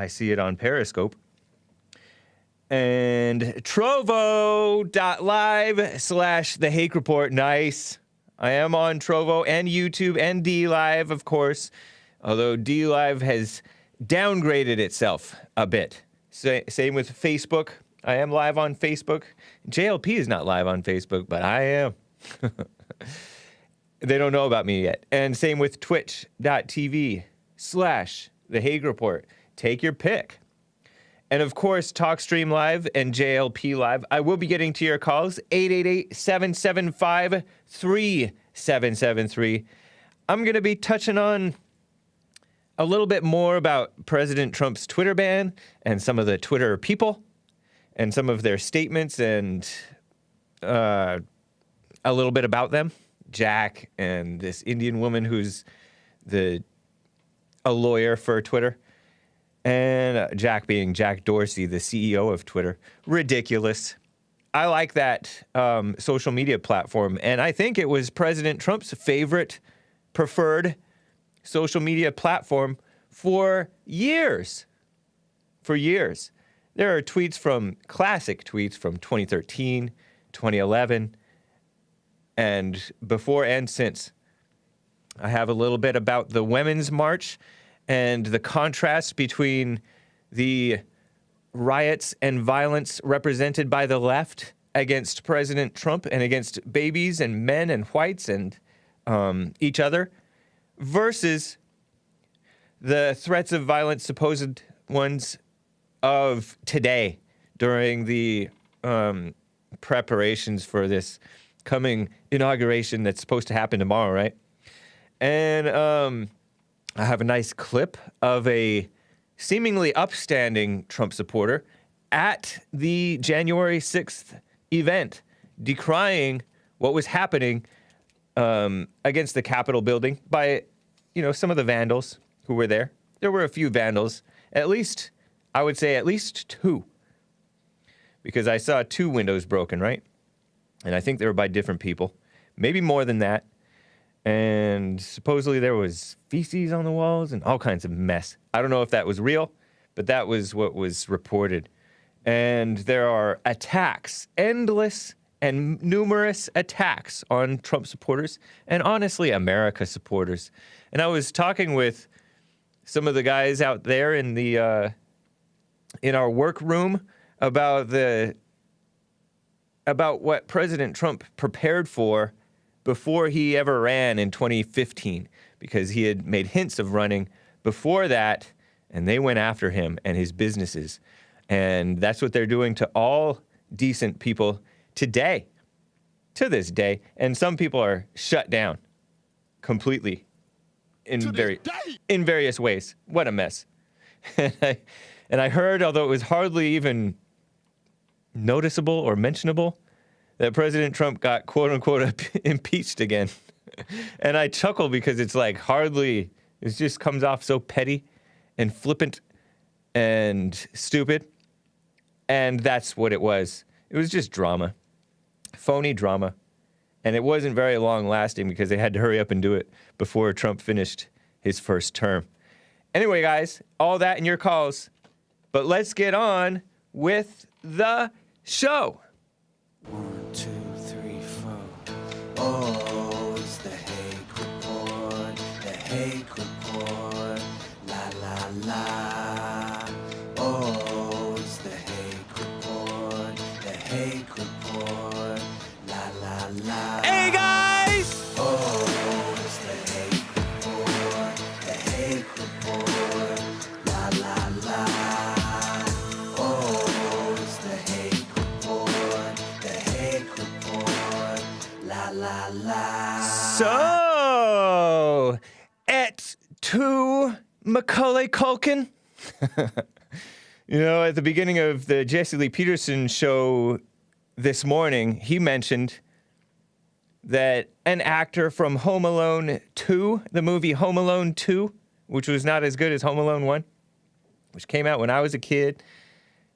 I see it on Periscope. And trovo.live/The Hake Report. Nice. I am on Trovo and YouTube and DLive, of course. Although DLive has downgraded itself a bit. Same with Facebook. I am live on Facebook. JLP is not live on Facebook, but I am. They don't know about me yet. And same with twitch.tv/The Hake Report. Take your pick. And of course, TalkStream Live and JLP Live. I will be getting to your calls, 888-775-3773. I'm going to be touching on a little bit more about President Trump's Twitter ban and some of the Twitter people and some of their statements and a little bit about them. Jack and this Indian woman who's a lawyer for Twitter. And Jack being Jack Dorsey, the CEO of Twitter. Ridiculous. I like that social media platform. And I think it was President Trump's favorite, preferred social media platform for years. For years. There are classic tweets from 2013, 2011, and before and since. I have a little bit about the Women's March and the contrast between the riots and violence represented by the left against President Trump and against babies and men and whites and each other versus the threats of violence, supposed ones, of today during the preparations for this coming inauguration that's supposed to happen tomorrow, right? And I have a nice clip of a seemingly upstanding Trump supporter at the January 6th event, decrying what was happening against the Capitol building by, some of the vandals who were there. There were a few vandals, I would say at least two, because I saw 2 windows broken, right? And I think they were by different people, maybe more than that. And supposedly there was feces on the walls and all kinds of mess. I don't know if that was real, but that was what was reported. And there are attacks, endless and numerous attacks on Trump supporters and honestly America supporters. And I was talking with some of the guys out there in the in our workroom about what President Trump prepared for before he ever ran in 2015, because he had made hints of running before that, and they went after him and his businesses. And that's what they're doing to all decent people today, to this day. And some people are shut down completely in various ways. What a mess. And I heard, although it was hardly even noticeable or mentionable, that President Trump got quote-unquote impeached again. And I chuckle because it's like it just comes off so petty and flippant and stupid. And that's what it was. It was just drama. Phony drama. And it wasn't very long lasting because they had to hurry up and do it before Trump finished his first term. Anyway, guys, all that in your calls. But let's get on with the show. 1, 2, 3, 4. Oh, it's the Hake Report. The Hake Report. La la la. Oh, it's the Hake Report. The Hake Report. La la la. Hey, guys! Oh, it's the Hake Report. The Hake Report. La la la. Oh, it's the Hake Report. The Hake Report. La la la. So, to Macaulay Culkin. At the beginning of the Jesse Lee Peterson show this morning, he mentioned that an actor from Home Alone 2, the movie Home Alone 2, which was not as good as Home Alone 1, which came out when I was a kid,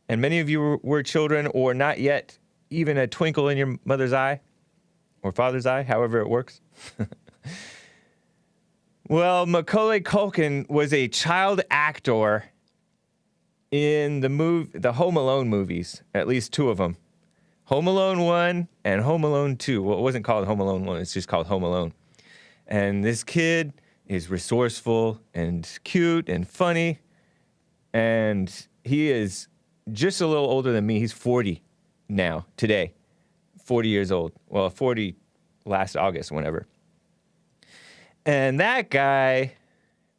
and many of you were children or not yet even a twinkle in your mother's eye or father's eye, however it works. Well, Macaulay Culkin was a child actor in the Home Alone movies, at least two of them. Home Alone 1 and Home Alone 2. Well, it wasn't called Home Alone 1, it's just called Home Alone. And this kid is resourceful and cute and funny. And he is just a little older than me. He's 40 now, today. 40 years old. Well, 40 last August, whenever. And that guy,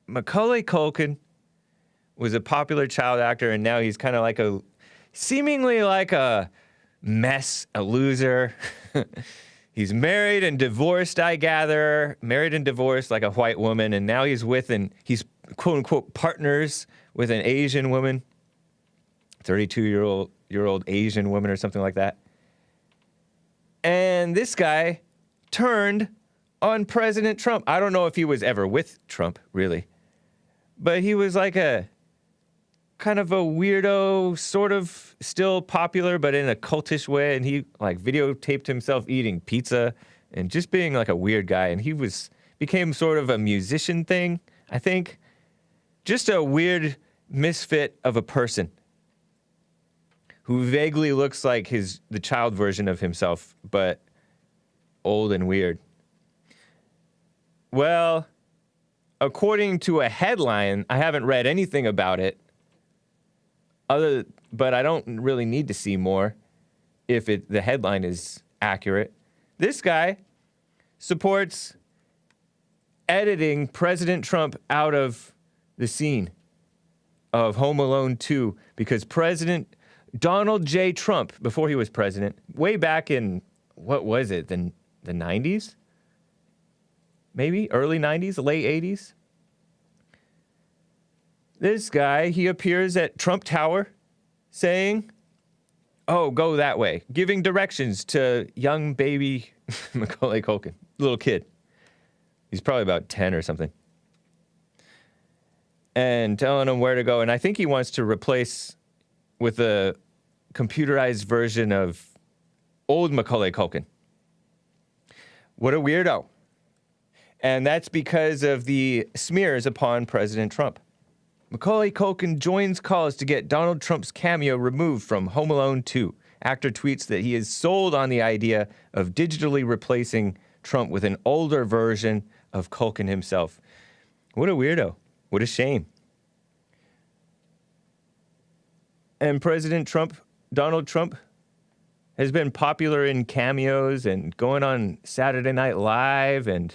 Macaulay Culkin, was a popular child actor, and now he's kind of seemingly like a mess, a loser. He's married and divorced, I gather. Married and divorced like a white woman, and now he's he's quote-unquote partners with an Asian woman. 32-year-old Asian woman or something like that. And this guy turned on President Trump. I don't know if he was ever with Trump, really. But he was like a kind of a weirdo, sort of still popular, but in a cultish way. And he videotaped himself eating pizza and just being like a weird guy. And he became sort of a musician thing, I think. Just a weird misfit of a person who vaguely looks like the child version of himself, but old and weird. Well, according to a headline, I haven't read anything about it, but I don't really need to see more if the headline is accurate. This guy supports editing President Trump out of the scene of Home Alone 2 because President Donald J. Trump, before he was president, way back in, what was it, the 90s? Maybe early 90s, late 80s? This guy, he appears at Trump Tower saying, oh, go that way, giving directions to young baby Macaulay Culkin, little kid. He's probably about 10 or something. And telling him where to go. And I think he wants to replace with a computerized version of old Macaulay Culkin. What a weirdo. And that's because of the smears upon President Trump. Macaulay Culkin joins calls to get Donald Trump's cameo removed from Home Alone 2. Actor tweets that he is sold on the idea of digitally replacing Trump with an older version of Culkin himself. What a weirdo. What a shame. And President Trump, Donald Trump, has been popular in cameos and going on Saturday Night Live and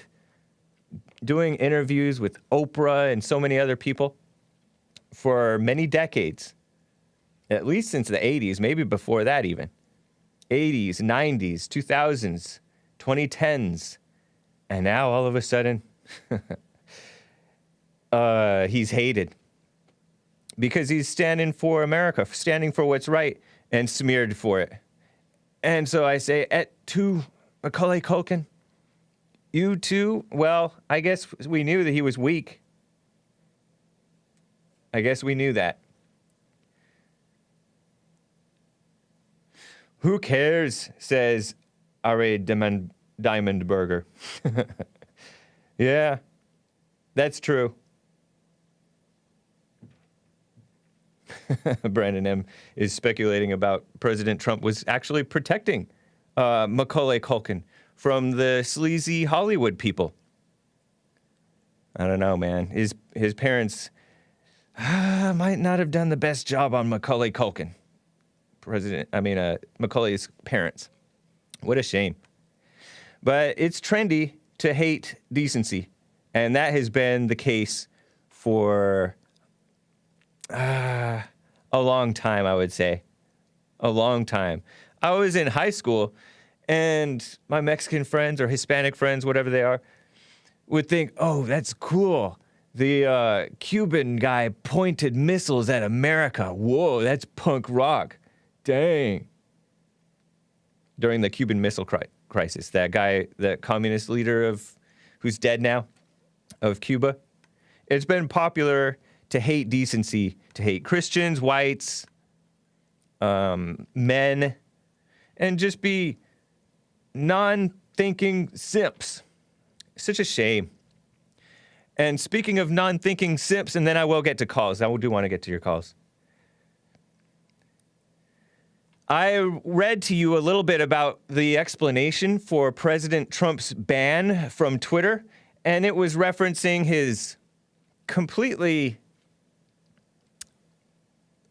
doing interviews with Oprah and so many other people for many decades, at least since the 80s, maybe before that even. 80s, 90s, 2000s, 2010s, and now all of a sudden, he's hated because he's standing for America, standing for what's right, and smeared for it. And so I say, to Macaulay Culkin, you too? Well, I guess we knew that he was weak. I guess we knew that. Who cares, says R.A. Diamondberger. Yeah, that's true. Brandon M. is speculating about President Trump was actually protecting Macaulay Culkin from the sleazy Hollywood people. I don't know, man. His parents might not have done the best job on Macaulay Culkin. Macaulay's parents. What a shame. But it's trendy to hate decency. And that has been the case for a long time, I would say. A long time. I was in high school, and my Mexican friends or Hispanic friends, whatever they are, would think, oh, that's cool. The Cuban guy pointed missiles at America. Whoa, that's punk rock. Dang. During the Cuban Missile Crisis, that guy, the communist leader who's dead now, of Cuba, it's been popular to hate decency, to hate Christians, whites, men, and just be non-thinking simps. Such a shame. And speaking of non-thinking simps, and then I will get to calls. I do want to get to your calls. I read to you a little bit about the explanation for President Trump's ban from Twitter, and it was referencing his completely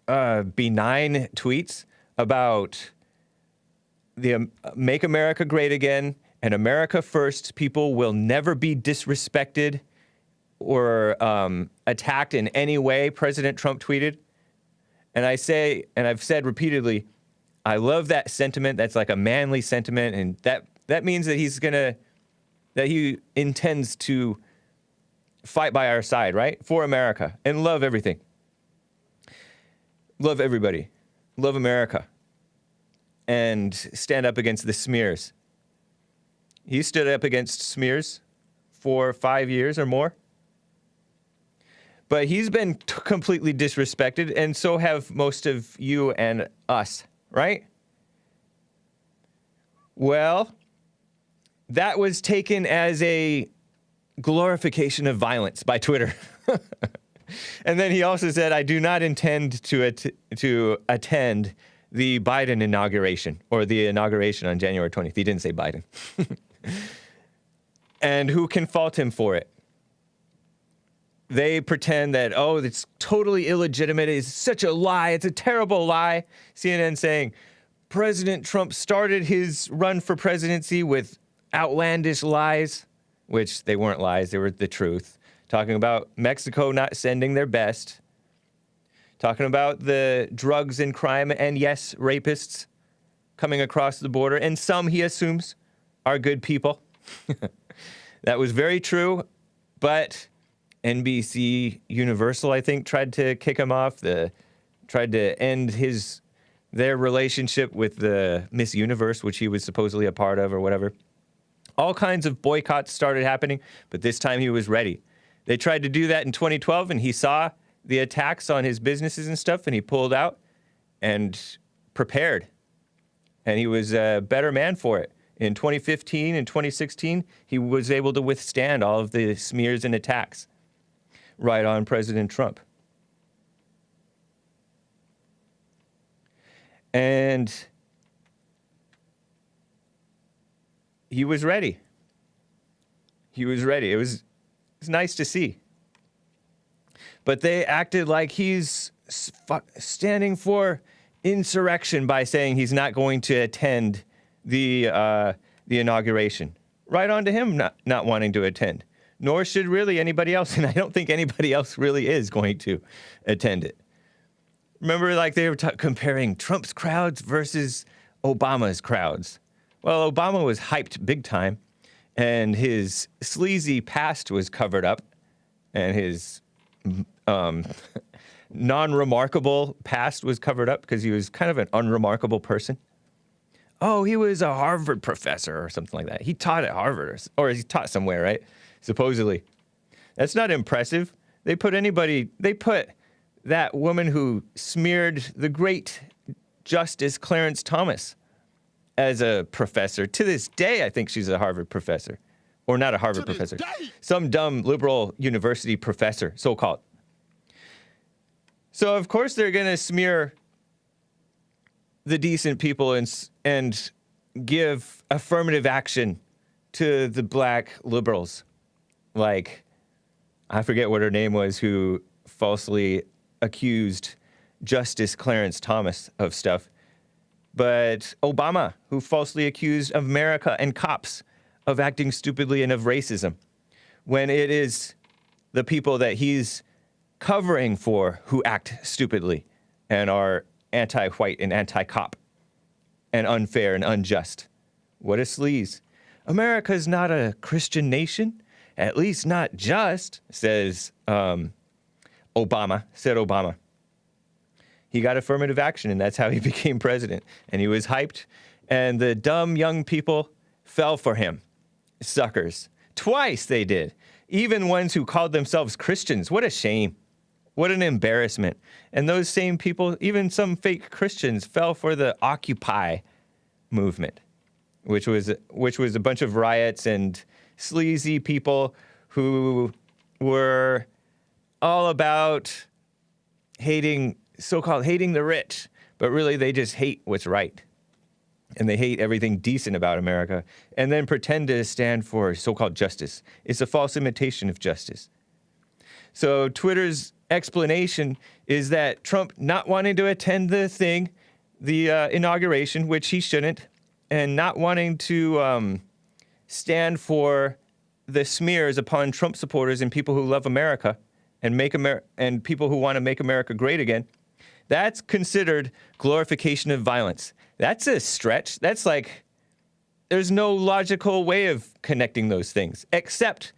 benign tweets about the Make America Great Again and America First. People will never be disrespected or attacked in any way, President Trump tweeted. And I say, and I've said repeatedly, I love that sentiment. That's like a manly sentiment, and that means that he intends to fight by our side, right? For America, and love everything. Love everybody. Love America. And stand up against the smears. He stood up against smears for 5 years or more. But he's been completely disrespected, and so have most of you and us, right? Well, that was taken as a glorification of violence by Twitter. And then he also said, I do not intend to attend the Biden inauguration, or the inauguration on January 20th. He didn't say Biden. And who can fault him for it? They pretend that, oh, it's totally illegitimate. It's such a lie. It's a terrible lie. CNN saying President Trump started his run for presidency with outlandish lies, which they weren't lies. They were the truth. Talking about Mexico not sending their best. Talking about the drugs and crime and, yes, rapists coming across the border. And some, he assumes, are good people. That was very true, but NBC Universal, I think, tried to kick him off. Tried to end their relationship with the Miss Universe, which he was supposedly a part of or whatever. All kinds of boycotts started happening, but this time he was ready. They tried to do that in 2012, and he saw the attacks on his businesses and stuff, and he pulled out and prepared. And he was a better man for it. In 2015 and 2016, he was able to withstand all of the smears and attacks right on President Trump. And he was ready. He was ready. It was nice to see. But they acted like he's standing for insurrection by saying he's not going to attend the inauguration. Right on to him not wanting to attend. Nor should really anybody else, and I don't think anybody else really is going to attend it. Remember, like, they were comparing Trump's crowds versus Obama's crowds. Well, Obama was hyped big time, and his sleazy past was covered up, and his non-remarkable past was covered up because he was kind of an unremarkable person. Oh, he was a Harvard professor or something like that. He taught at Harvard, or he taught somewhere, right? Supposedly. That's not impressive. They put that woman who smeared the great Justice Clarence Thomas as a professor. To this day, I think she's a Harvard professor. Or not a Harvard professor. Some dumb liberal university professor, so-called. So, of course, they're going to smear the decent people and give affirmative action to the black liberals. Like, I forget what her name was, who falsely accused Justice Clarence Thomas of stuff. But Obama, who falsely accused America and cops of acting stupidly and of racism, when it is the people that he's covering for who act stupidly and are anti-white and anti-cop and unfair and unjust. What a sleaze. America's not a Christian nation, at least not just, said Obama. He got affirmative action, and that's how he became president. And he was hyped, and the dumb young people fell for him. Suckers. Twice they did. Even ones who called themselves Christians. What a shame. What an embarrassment. And those same people, even some fake Christians, fell for the Occupy movement, which was a bunch of riots and sleazy people who were all about so-called hating the rich, but really they just hate what's right. And they hate everything decent about America, and then pretend to stand for so-called justice. It's a false imitation of justice. So Twitter's explanation is that Trump not wanting to attend the inauguration, which he shouldn't, and not wanting to stand for the smears upon Trump supporters and people who love America and people who want to make America great again, that's considered glorification of violence. That's a stretch. That's like, there's no logical way of connecting those things, except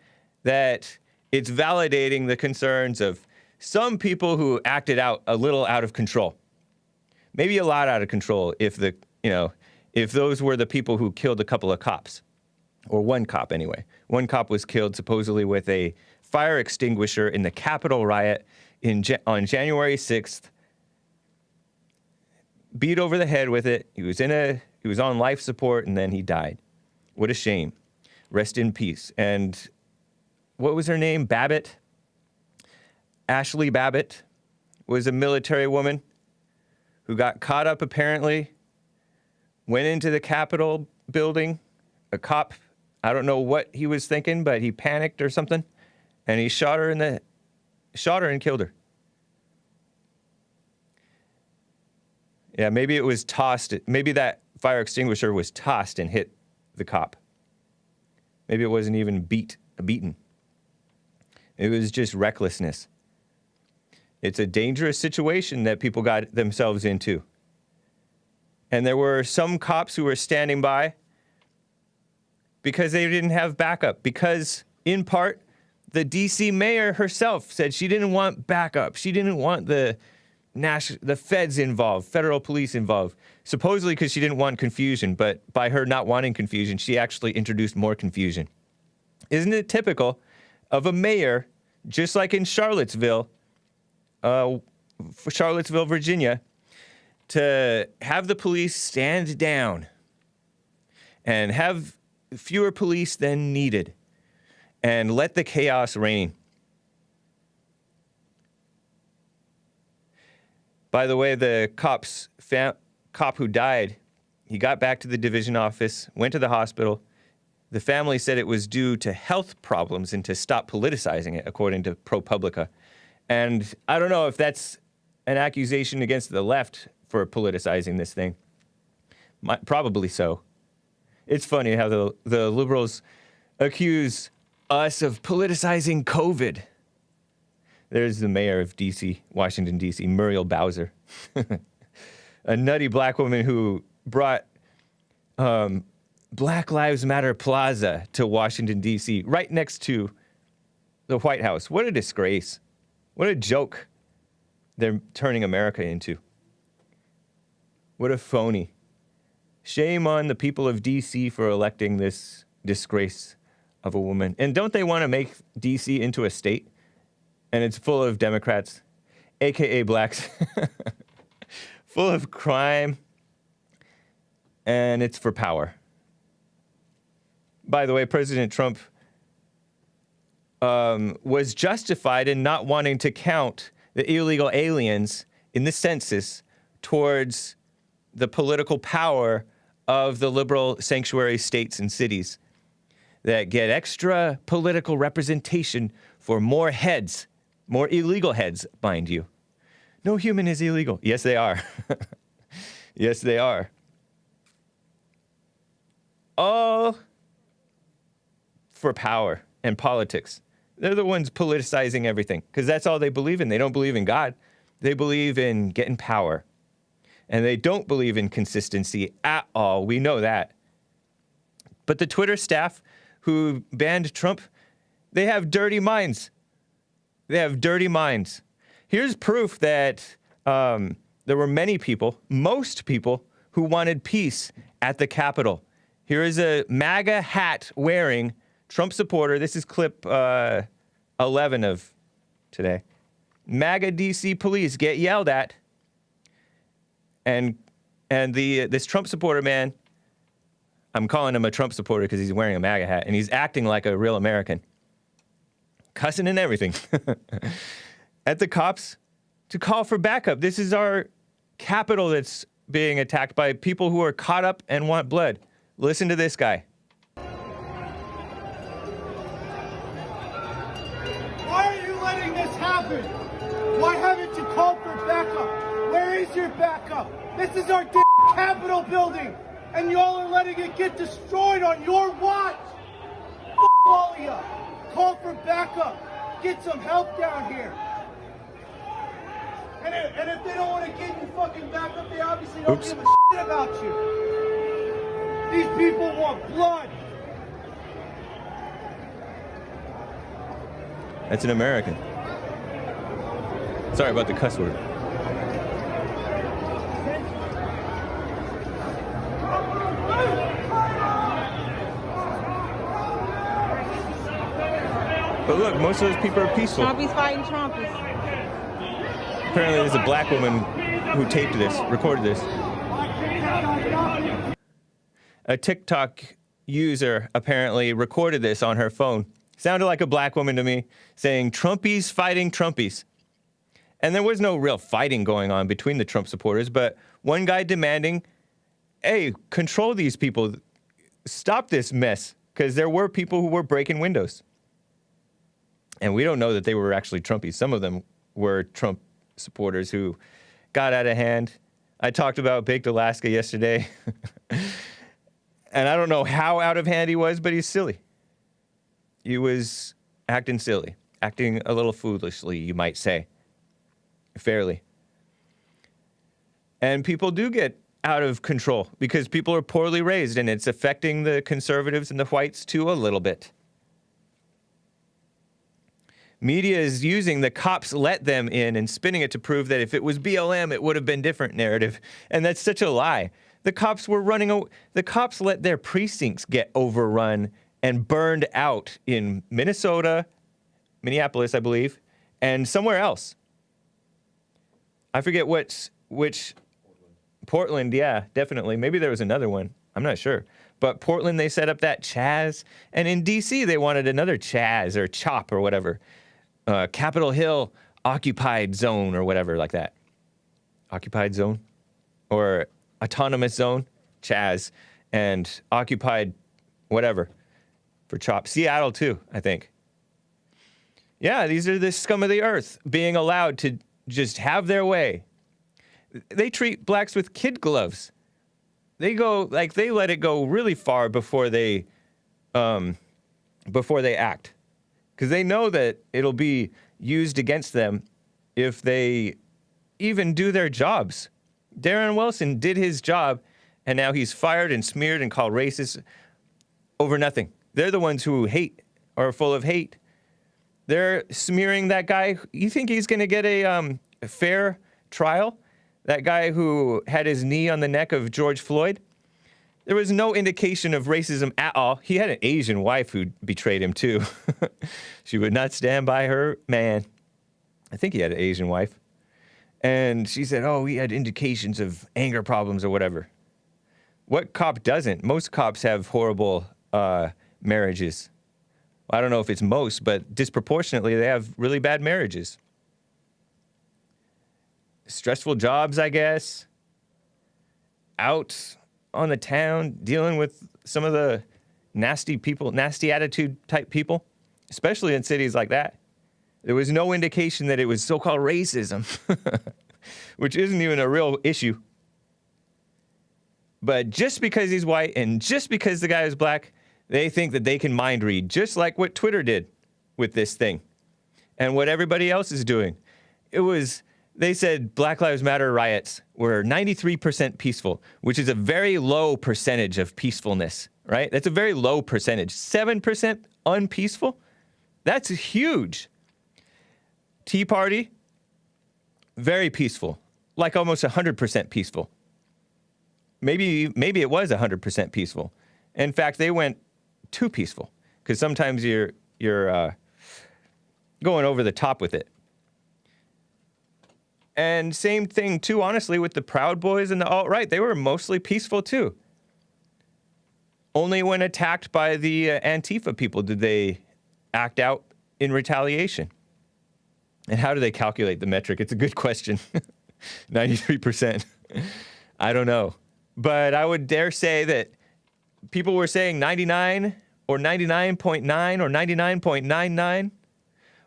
that it's validating the concerns of some people who acted out a little out of control. Maybe a lot out of control if those were the people who killed a couple of cops. Or one cop, anyway. One cop was killed supposedly with a fire extinguisher in the Capitol riot on January 6th. Beat over the head with it. He was on life support, and then he died. What a shame. Rest in peace. And what was her name? Babbitt? Ashley Babbitt was a military woman who got caught up, apparently, went into the Capitol building. A cop, I don't know what he was thinking, but he panicked or something, and he shot her and killed her. Yeah, maybe it was tossed. Maybe that fire extinguisher was tossed and hit the cop. Maybe it wasn't even beaten. It was just recklessness. It's a dangerous situation that people got themselves into. And there were some cops who were standing by because they didn't have backup. Because, in part, the D.C. mayor herself said she didn't want backup. She didn't want the feds involved, federal police involved, supposedly because she didn't want confusion, but by her not wanting confusion, she actually introduced more confusion. Isn't it typical of a mayor, just like in Charlottesville, Virginia, to have the police stand down and have fewer police than needed and let the chaos reign? By the way, the cop who died, he got back to the division office, went to the hospital. The family said it was due to health problems and to stop politicizing it, according to ProPublica. And I don't know if that's an accusation against the left for politicizing this thing. Probably so. It's funny how the liberals accuse us of politicizing COVID. There's the mayor of D.C., Washington, D.C., Muriel Bowser, a nutty black woman who brought Black Lives Matter Plaza to Washington, D.C., right next to the White House. What a disgrace. What a joke they're turning America into. What a phony. Shame on the people of D.C. for electing this disgrace of a woman. And don't they want to make D.C. into a state? And it's full of Democrats, a.k.a. blacks, full of crime, and it's for power. By the way, President Trump was justified in not wanting to count the illegal aliens in the census towards the political power of the liberal sanctuary states and cities that get extra political representation for more heads. More illegal heads, mind you. No human is illegal. Yes, they are. Yes, they are. All for power and politics. They're the ones politicizing everything because that's all they believe in. They don't believe in God. They believe in getting power. And they don't believe in consistency at all. We know that. But the Twitter staff who banned Trump, they have dirty minds. They have dirty minds. Here's proof that there were many people, most people, who wanted peace at the Capitol. Here is a MAGA hat wearing Trump supporter. This is clip 11 of today. MAGA DC police get yelled at. And this Trump supporter man, I'm calling him a Trump supporter because he's wearing a MAGA hat, and he's acting like a real American. Cussing and everything. At the cops to call for backup. This is our Capitol that's being attacked by people who are caught up and want blood. Listen to this guy. Why are you letting this happen? Why haven't you called for backup? Where is your backup? This is our Capitol building, and y'all are letting it get destroyed on your watch. All of you. Call for backup. Get some help down here. And if they don't want to give you fucking backup, they obviously don't give a shit about you. These people want blood. That's an American. Sorry about the cuss word. But look, most of those people are peaceful. Trumpies fighting Trumpies. Apparently there's a black woman who taped this, recorded this. A TikTok user apparently recorded this on her phone. Sounded like a black woman to me, saying, Trumpies fighting Trumpies. And there was no real fighting going on between the Trump supporters, but one guy demanding, hey, control these people. Stop this mess, because there were people who were breaking windows. And we don't know that they were actually Trumpies. Some of them were Trump supporters who got out of hand. I talked about Baked Alaska yesterday. And I don't know how out of hand he was, but he's silly. He was acting silly, acting a little foolishly, you might say. Fairly. And people do get out of control because people are poorly raised, and it's affecting the conservatives and the whites too a little bit. Media is using the cops let them in and spinning it to prove that if it was BLM, it would have been different narrative. And that's such a lie. The cops were the cops let their precincts get overrun and burned out in Minnesota, Minneapolis, I believe, and somewhere else. I forget which Portland, yeah, definitely. Maybe there was another one. I'm not sure. But Portland, they set up that Chaz. And in D.C., they wanted another Chaz or CHOP or whatever. Capitol Hill occupied zone or whatever like that. Occupied zone? Or autonomous zone? Chaz. And occupied whatever for CHOP. Seattle, too, I think. Yeah, these are the scum of the earth being allowed to just have their way. They treat blacks with kid gloves. They let it go really far before they act. Because they know that it'll be used against them if they even do their jobs. Darren Wilson did his job, and now he's fired and smeared and called racist over nothing. They're the ones who hate or are full of hate. They're smearing that guy. You think he's going to get a fair trial? That guy who had his knee on the neck of George Floyd? There was no indication of racism at all. He had an Asian wife who betrayed him, too. She would not stand by her man. I think he had an Asian wife. And she said, oh, he had indications of anger problems or whatever. What cop doesn't? Most cops have horrible marriages. I don't know if it's most, but disproportionately, they have really bad marriages. Stressful jobs, I guess. Out on the town, dealing with some of the nasty people, nasty attitude type people, especially in cities like that. There was no indication that it was so-called racism, which isn't even a real issue. But just because he's white and just because the guy is black, they think that they can mind read, just like what Twitter did with this thing and what everybody else is doing. They said Black Lives Matter riots were 93% peaceful, which is a very low percentage of peacefulness, right? That's a very low percentage. 7% unpeaceful? That's huge. Tea Party, very peaceful, like almost 100% peaceful. Maybe it was 100% peaceful. In fact, they went too peaceful, because sometimes you're going over the top with it. And same thing, too, honestly, with the Proud Boys and the alt-right. They were mostly peaceful, too. Only when attacked by the Antifa people did they act out in retaliation. And how do they calculate the metric? It's a good question. 93%. I don't know. But I would dare say that people were saying 99 or 99.9 or 99.99,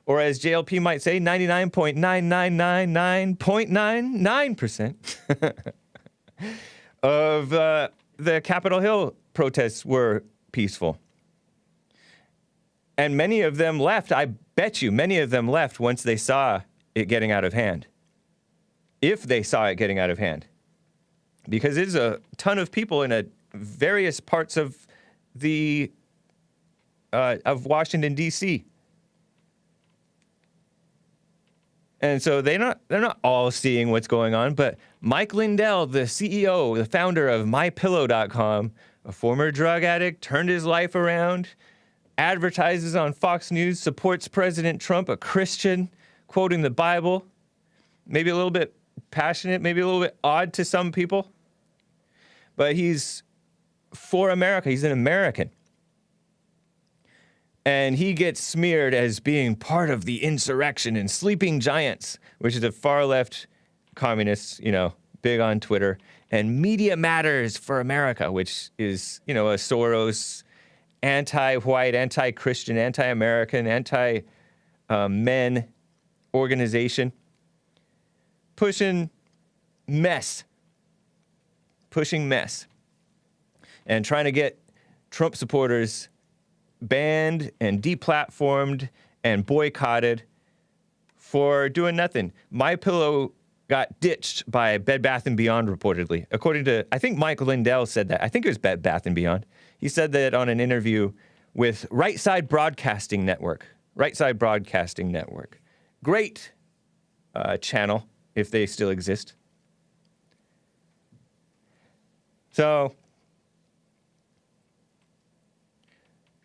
or as JLP might say, 99.9999.99% of the Capitol Hill protests were peaceful. And many of them left. I bet you many of them left once they saw it getting out of hand. If they saw it getting out of hand. Because there's a ton of people in various parts of of Washington, D.C. And so they're not all seeing what's going on, but Mike Lindell, the CEO, the founder of MyPillow.com, a former drug addict, turned his life around, advertises on Fox News, supports President Trump, a Christian, quoting the Bible, maybe a little bit passionate, maybe a little bit odd to some people, but he's for America. He's an American. And he gets smeared as being part of the insurrection and Sleeping Giants, which is a far-left communist, big on Twitter, and Media Matters for America, which is, a Soros anti-white, anti-Christian, anti-American, anti-men organization, pushing mess, and trying to get Trump supporters banned and deplatformed and boycotted for doing nothing. MyPillow got ditched by Bed Bath & Beyond, reportedly. According to, I think Mike Lindell said that. I think it was Bed Bath & Beyond. He said that on an interview with Right Side Broadcasting Network. Great channel, if they still exist. So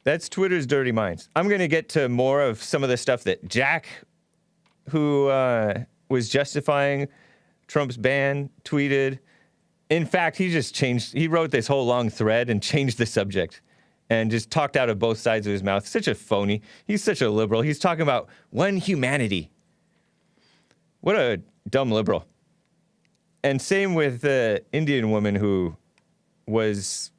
that's Twitter's dirty minds. I'm going to get to more of some of the stuff that Jack, who was justifying Trump's ban, tweeted. In fact, he wrote this whole long thread and changed the subject and just talked out of both sides of his mouth. Such a phony. He's such a liberal. He's talking about one humanity. What a dumb liberal. And same with the Indian woman who has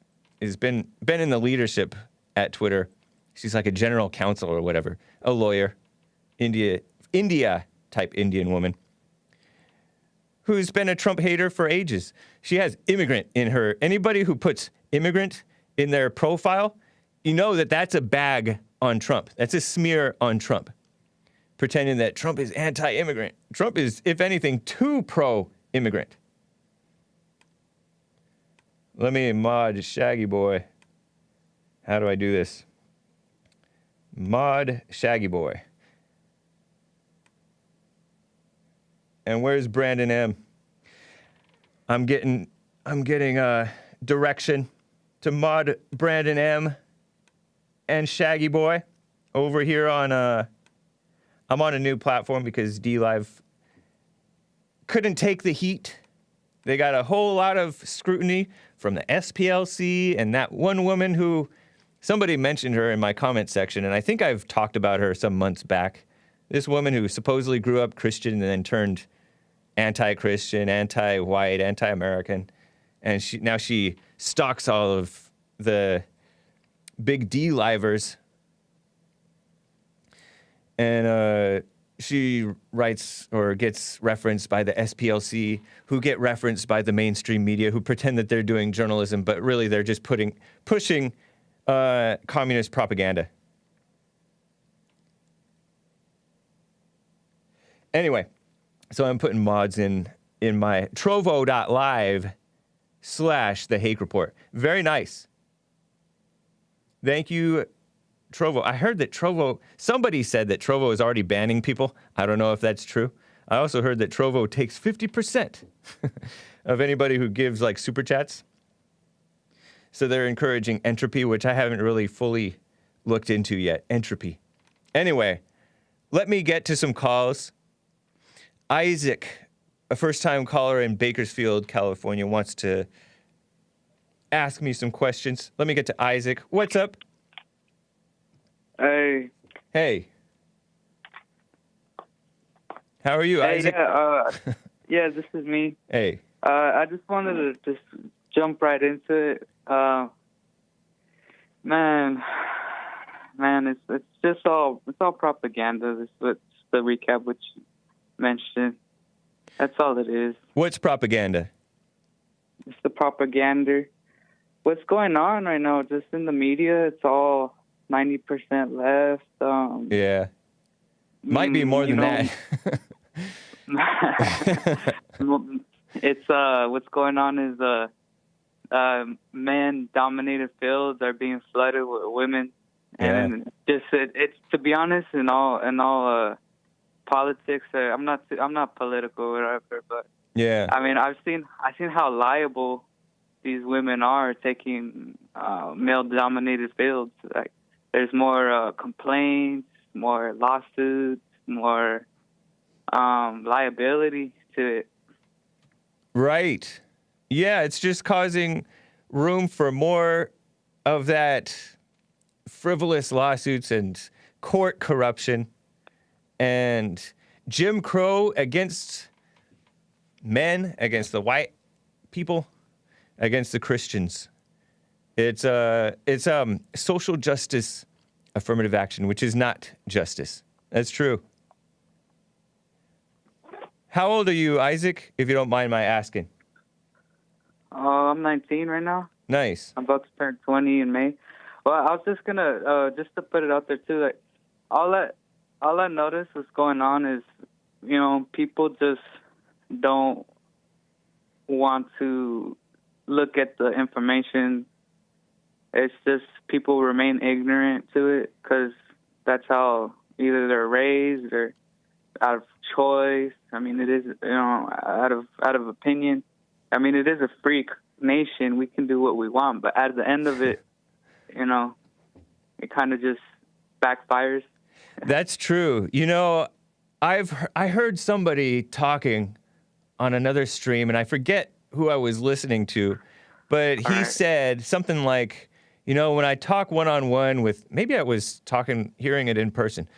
been in the leadership at Twitter. She's like a general counsel or whatever, a lawyer, India type Indian woman, who's been a Trump hater for ages. She has immigrant in her. Anybody who puts immigrant in their profile, you know that that's a bag on Trump. That's a smear on Trump, pretending that Trump is anti-immigrant. Trump is, if anything, too pro-immigrant. Let me mod Shaggy Boy. How do I do this? Mod Shaggy Boy. And where's Brandon M? I'm getting direction to mod Brandon M and Shaggy Boy over here on I'm on a new platform because DLive couldn't take the heat. They got a whole lot of scrutiny from the SPLC and that one woman who somebody mentioned her in my comment section, and I think I've talked about her some months back. This woman who supposedly grew up Christian and then turned anti-Christian, anti-white, anti-American, and she stalks all of the big D-livers, and she writes or gets referenced by the SPLC, who get referenced by the mainstream media, who pretend that they're doing journalism, but really they're just pushing communist propaganda. Anyway, so I'm putting mods in my trovo.live/the Hake Report. Very nice. Thank you, Trovo. I heard that somebody said that Trovo is already banning people. I don't know if that's true. I also heard that Trovo takes 50% of anybody who gives like super chats. So they're encouraging entropy, which I haven't really fully looked into yet. Entropy. Anyway, let me get to some calls. Isaac, a first-time caller in Bakersfield, California, wants to ask me some questions. Let me get to Isaac. What's up? Hey. Hey. How are you, Isaac? Yeah, this is me. Hey. I just wanted to just jump right into it. Man, it's just all propaganda. This is what's the recap which you mentioned. That's all it is. What's propaganda? It's the propaganda. What's going on right now? Just in the media, it's all 90% left. Yeah. Might be more than that. It's what's going on is men-dominated fields are being flooded with women, and it's to be honest, in all politics. I'm not political or whatever, but yeah. I mean, I've seen how liable these women are taking male-dominated fields. Like, there's more complaints, more lawsuits, more liability to it. Right. Yeah, it's just causing room for more of that frivolous lawsuits and court corruption and Jim Crow against men, against the white people, against the Christians. It's social justice affirmative action, which is not justice. That's true. How old are you, Isaac, if you don't mind my asking? I'm 19 right now. Nice. I'm about to turn 20 in May. Well, I was just gonna just to put it out there too. Like, all I noticed what's going on is, people just don't want to look at the information. It's just people remain ignorant to it because that's how either they're raised or out of choice. I mean, it is, out of opinion. I mean, it is a free nation. We can do what we want, but at the end of it, it kind of just backfires. That's true. I heard somebody talking on another stream, and I forget who I was listening to, but he said something like, when I talk one-on-one with, maybe I was hearing it in person.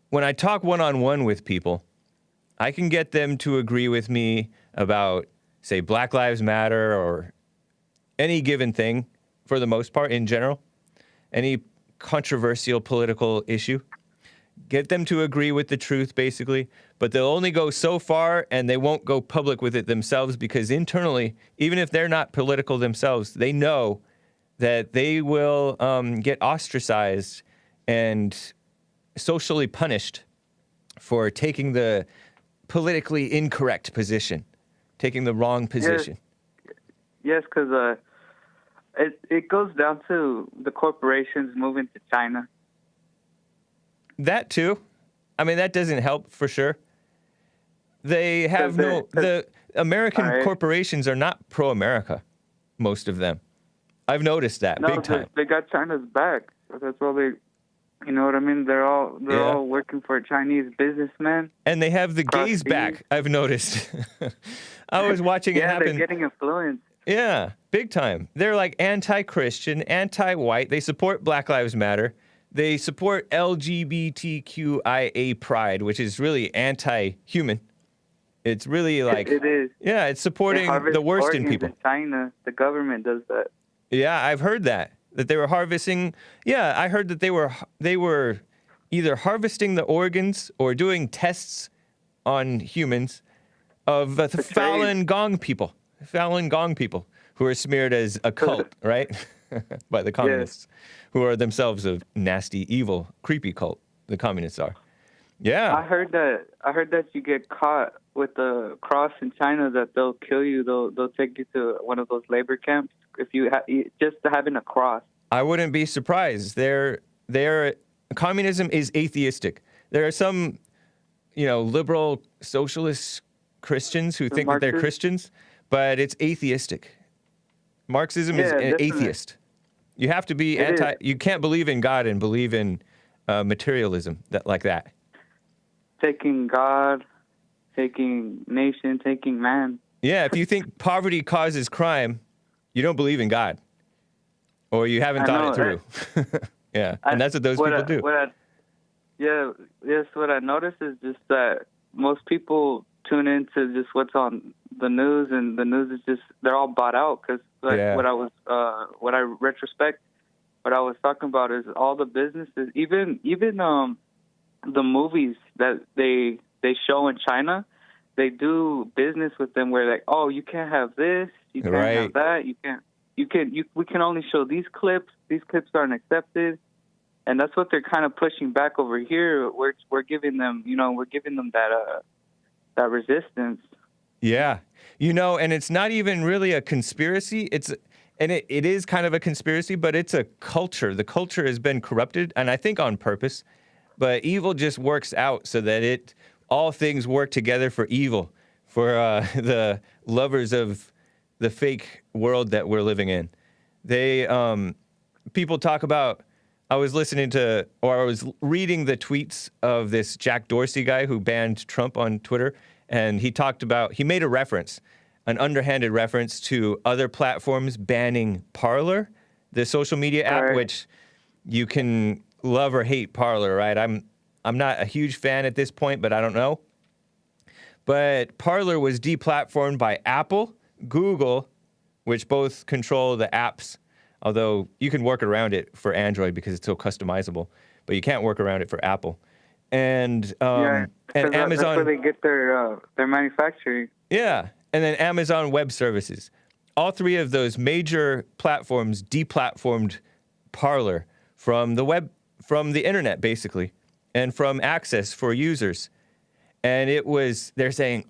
When I talk one-on-one with people, I can get them to agree with me about, say, Black Lives Matter or any given thing, for the most part, in general, any controversial political issue. Get them to agree with the truth, basically, but they'll only go so far, and they won't go public with it themselves, because internally, even if they're not political themselves, they know that they will get ostracized and socially punished for taking the politically incorrect position, taking the wrong position. Yes, because it goes down to the corporations moving to China. That too. I mean, that doesn't help for sure. They have the American corporations are not pro-America, most of them. I've noticed that big time. They got China's back. That's all they, you know what I mean? They're all working for Chinese businessmen. And they have the gays back, I've noticed. I was watching it happen. Yeah, they're getting influenced. Yeah, big time. They're like anti-Christian, anti-white. They support Black Lives Matter. They support LGBTQIA pride, which is really anti-human. It's really like... It is. Yeah, it's supporting the worst in people. In China, the government does that. Yeah, I've heard that they were harvesting... Yeah, I heard that they were either harvesting the organs or doing tests on humans of the Falun Gong people. Falun Gong people who are smeared as a cult, right? By the communists, who are themselves a nasty, evil, creepy cult. The communists are. Yeah. I heard that you get caught with the cross in China, that they'll kill you. They'll take you to one of those labor camps if you just having a cross. I wouldn't be surprised. Communism is atheistic. There are some, liberal socialist Christians who think that they're Christians, but it's atheistic. Marxism is atheist. You have to be you can't believe in God and believe in materialism like that. Taking God, taking nation, taking man. Yeah, if you think poverty causes crime, you don't believe in God. Or you haven't thought it through. Yeah, and that's what those people do. What I noticed is just that most people tune into just what's on the news, and the news is just, they're all bought out. Because what I retrospect, what I was talking about is all the businesses, even the movies that they show in China, they do business with them where like, oh, you can't have this, you can't have that, we can only show these clips aren't accepted. And that's what they're kind of pushing back over here. We're giving them, that resistance. Yeah. And it's not even really a conspiracy. It is kind of a conspiracy, but it's a culture. The culture has been corrupted, and I think on purpose. But evil just works out so that all things work together for evil, for the lovers of the fake world that we're living in. People talk about, I was reading the tweets of this Jack Dorsey guy who banned Trump on Twitter, and he made a reference, an underhanded reference to other platforms banning Parler, the social media app, which you can love or hate Parler, right? I'm not a huge fan at this point, but I don't know. But Parler was deplatformed by Apple, Google, which both control the apps, although you can work around it for Android because it's so customizable, but you can't work around it for Apple. And Amazon. That's where they get their manufacturing. Yeah, and then Amazon Web Services. All three of those major platforms deplatformed Parler from the internet, basically, and from access for users. And they're saying,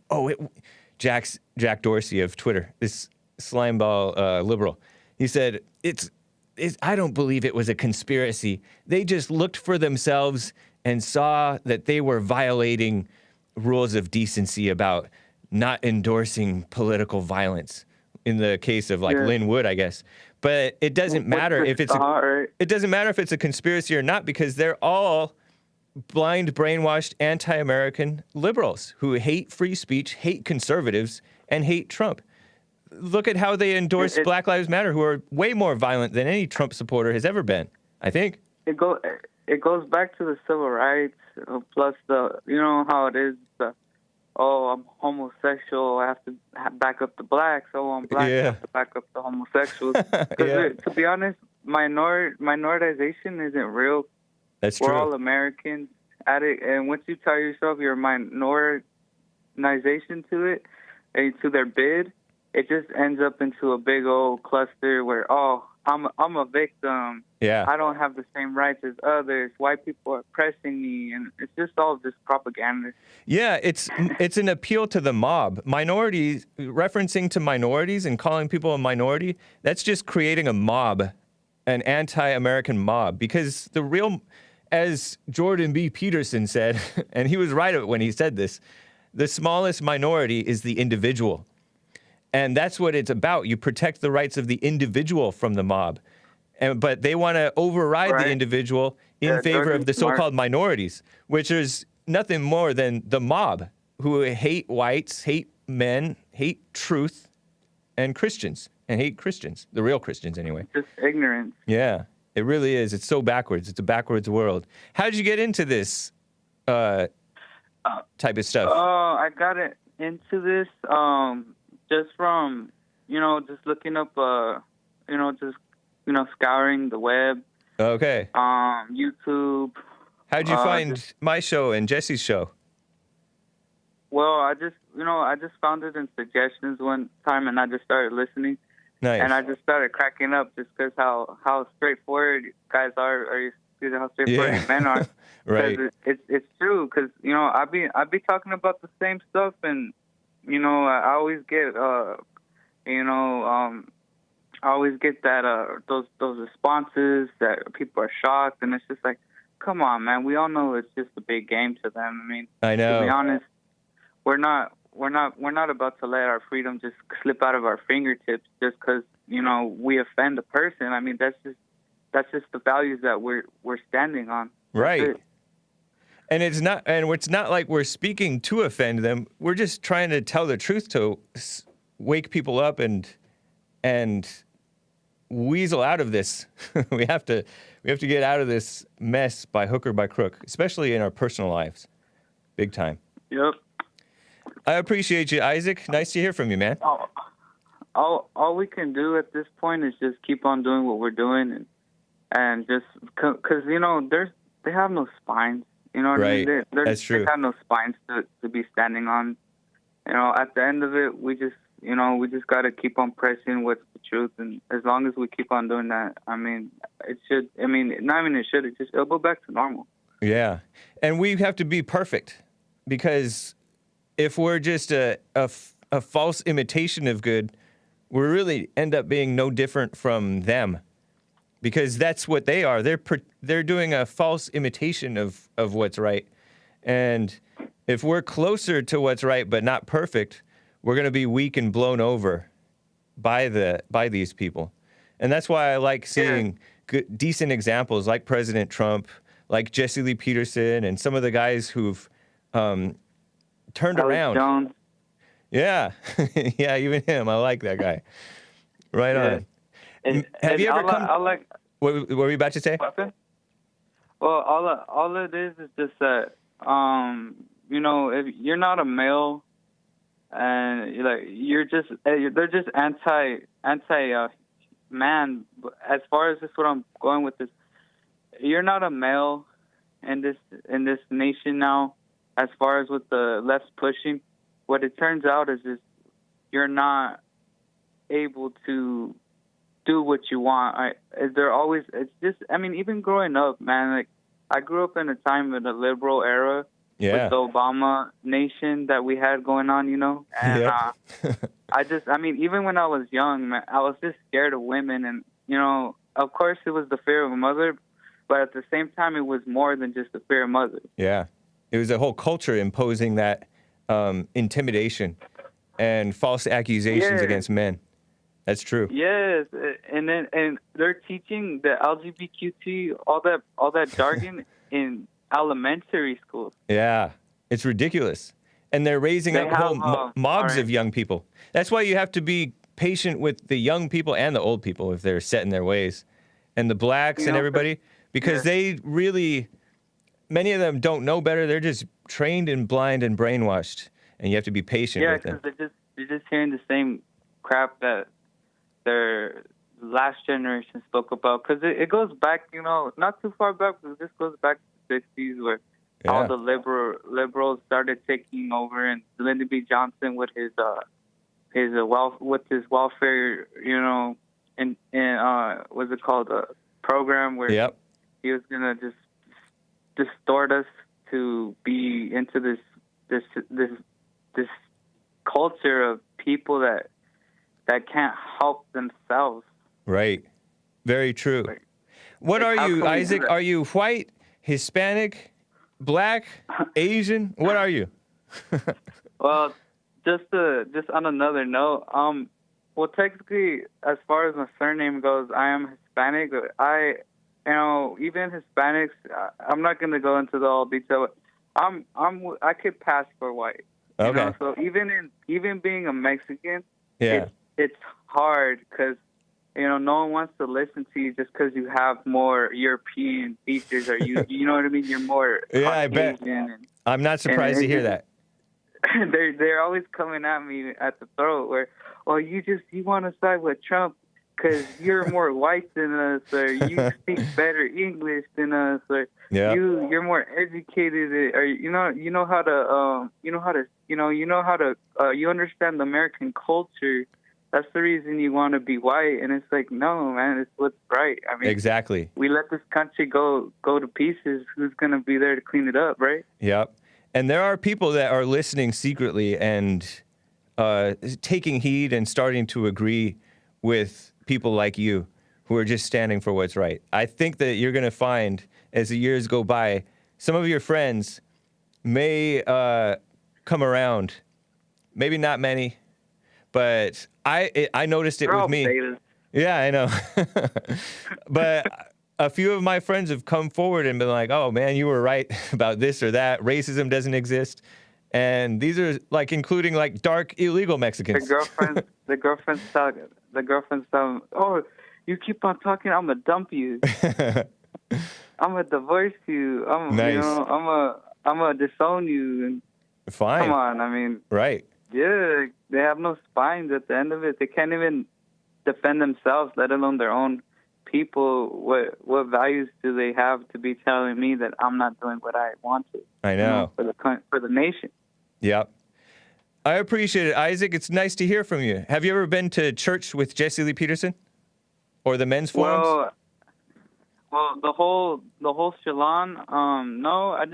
Jack Dorsey of Twitter, this slimeball liberal, he said, I don't believe it was a conspiracy. They just looked for themselves and saw that they were violating rules of decency about not endorsing political violence in the case of Lynn Wood, I guess. But it doesn't matter if it's a conspiracy or not, because they're all blind, brainwashed, anti-American liberals who hate free speech, hate conservatives, and hate Trump. Look at how they endorse Black Lives Matter, who are way more violent than any Trump supporter has ever been, I think. It goes back to the civil rights, plus how it is, I'm homosexual, I have to back up the blacks. Oh, I'm black, I have to back up the homosexuals. To be honest, minoritization isn't real. That's true. We're all Americans at it, and once you tell yourself you're minoritization to it, and to their bid, it just ends up into a big old cluster where, I'm a victim. Yeah. I don't have the same rights as others. White people are oppressing me, and it's just all this propaganda. Yeah, it's an appeal to the mob. Minorities, referencing to minorities and calling people a minority, that's just creating a mob, an anti-American mob. Because as Jordan B. Peterson said, and he was right when he said this, the smallest minority is the individual. And that's what it's about. You protect the rights of the individual from the mob. But they want to override the individual in favor of the so-called minorities, which is nothing more than the mob, who hate whites, hate men, hate truth, and Christians, the real Christians anyway. Just ignorance. Yeah, it really is. It's so backwards. It's a backwards world. How did you get into this type of stuff? I got into this just from, just looking up, scouring the web. Okay. YouTube. How'd you find my show and Jesse's show? Well, I just found it in suggestions one time, and I just started listening. Nice. And I just started cracking up just because how straightforward guys are, or how straightforward men are. Right. It's true, because I be talking about the same stuff, and I always get I always get that those responses that people are shocked, and it's just like, come on, man. We all know it's just a big game to them. I mean, I know. To be honest, we're not about to let our freedom just slip out of our fingertips just because we offend a person. I mean, that's just the values that we're standing on. Right. And it's not like we're speaking to offend them. We're just trying to tell the truth to wake people up and weasel out of this. we have to get out of this mess by hook or by crook, especially in our personal lives. Big time. Yep. I appreciate you, Isaac. Nice to hear from you, man. All we can do at this point is just keep on doing what we're doing, and just because they have no spines. You know what I mean? Right. That's true. They have no spines to be standing on. At the end of it, we just got to keep on pressing what's the truth, and as long as we keep on doing that, it should. It'll go back to normal. Yeah, and we have to be perfect, because if we're just a false imitation of good, we really end up being no different from them, because that's what they are. They're doing a false imitation of what's right, and if we're closer to what's right but not perfect, we're going to be weak and blown over by these people. And that's why I like seeing decent examples like President Trump, like Jesse Lee Peterson, and some of the guys who've turned Alex around. Jones. Yeah. Yeah, even him. I like that guy. Right on. Have you ever what were you about to say? Okay. Well, all it is just that, if you're not a male, and they're just anti man. As far as this, what I'm going with this, you're not a male in this nation now. As far as what the left's pushing, what it turns out is you're not able to do what you want. Even growing up, man, like I grew up in a time in the liberal era. Yeah. With the Obama nation that we had going on, and even when I was young, man, I was just scared of women, and of course it was the fear of a mother, but at the same time it was more than just the fear of mother. Yeah, it was a whole culture imposing that intimidation and false accusations against men. That's true. Yes, and they're teaching the LGBTQ all that jargon in elementary schools. Yeah, it's ridiculous. And they're raising up whole mobs of young people. That's why you have to be patient with the young people and the old people if they're set in their ways. And the blacks and everybody, because they really, many of them don't know better. They're just trained and blind and brainwashed. And you have to be patient with them. Yeah, because they're just hearing the same crap that their last generation spoke about. Because it goes back, not too far back, but this goes back to the 60s where all the liberals started taking over, and Lyndon B. Johnson with his welfare, and what's it called, a program where he was gonna just distort us to be into this culture of people that can't help themselves. Right. Very true. Right. What are you, Isaac? Are you white, Hispanic, black, Asian? What are you? Well, just on another note, well, technically, as far as my surname goes, I am Hispanic. Even Hispanics, I'm not gonna go into the all detail. I could pass for white. Okay. So even being a Mexican, it's hard because no one wants to listen to you just because you have more European features, or you know what I mean. You're more I bet. I'm not surprised to hear that. They're always coming at me at the throat where, well, you want to side with Trump because you're more white than us, or you speak better English than us, or you're more educated, or you understand the American culture. That's the reason you want to be white. And it's like, no, man, it's what's right. I mean, exactly. We let this country go to pieces. Who's going to be there to clean it up, right? Yep. And there are people that are listening secretly and taking heed and starting to agree with people like you who are just standing for what's right. I think that you're going to find, as the years go by, some of your friends may come around. Maybe not many, but I noticed it with me. Betas. Yeah, I know. But a few of my friends have come forward and been like, oh, man, you were right about this or that. Racism doesn't exist. And these are including dark illegal Mexicans. The girlfriend's talking, oh, you keep on talking, I'm going to dump you. I'm going to divorce you. Nice. I'm going to disown you. And Fine. Come on, I mean, Right. yeah, they have no spines at the end of it. They can't even defend themselves, let alone their own people. What values do they have to be telling me that I'm not doing what I want to? I know. For the nation. Yep. I appreciate it, Isaac. It's nice to hear from you. Have you ever been to church with Jesse Lee Peterson or the men's forums? Well, the whole Shalon. No, I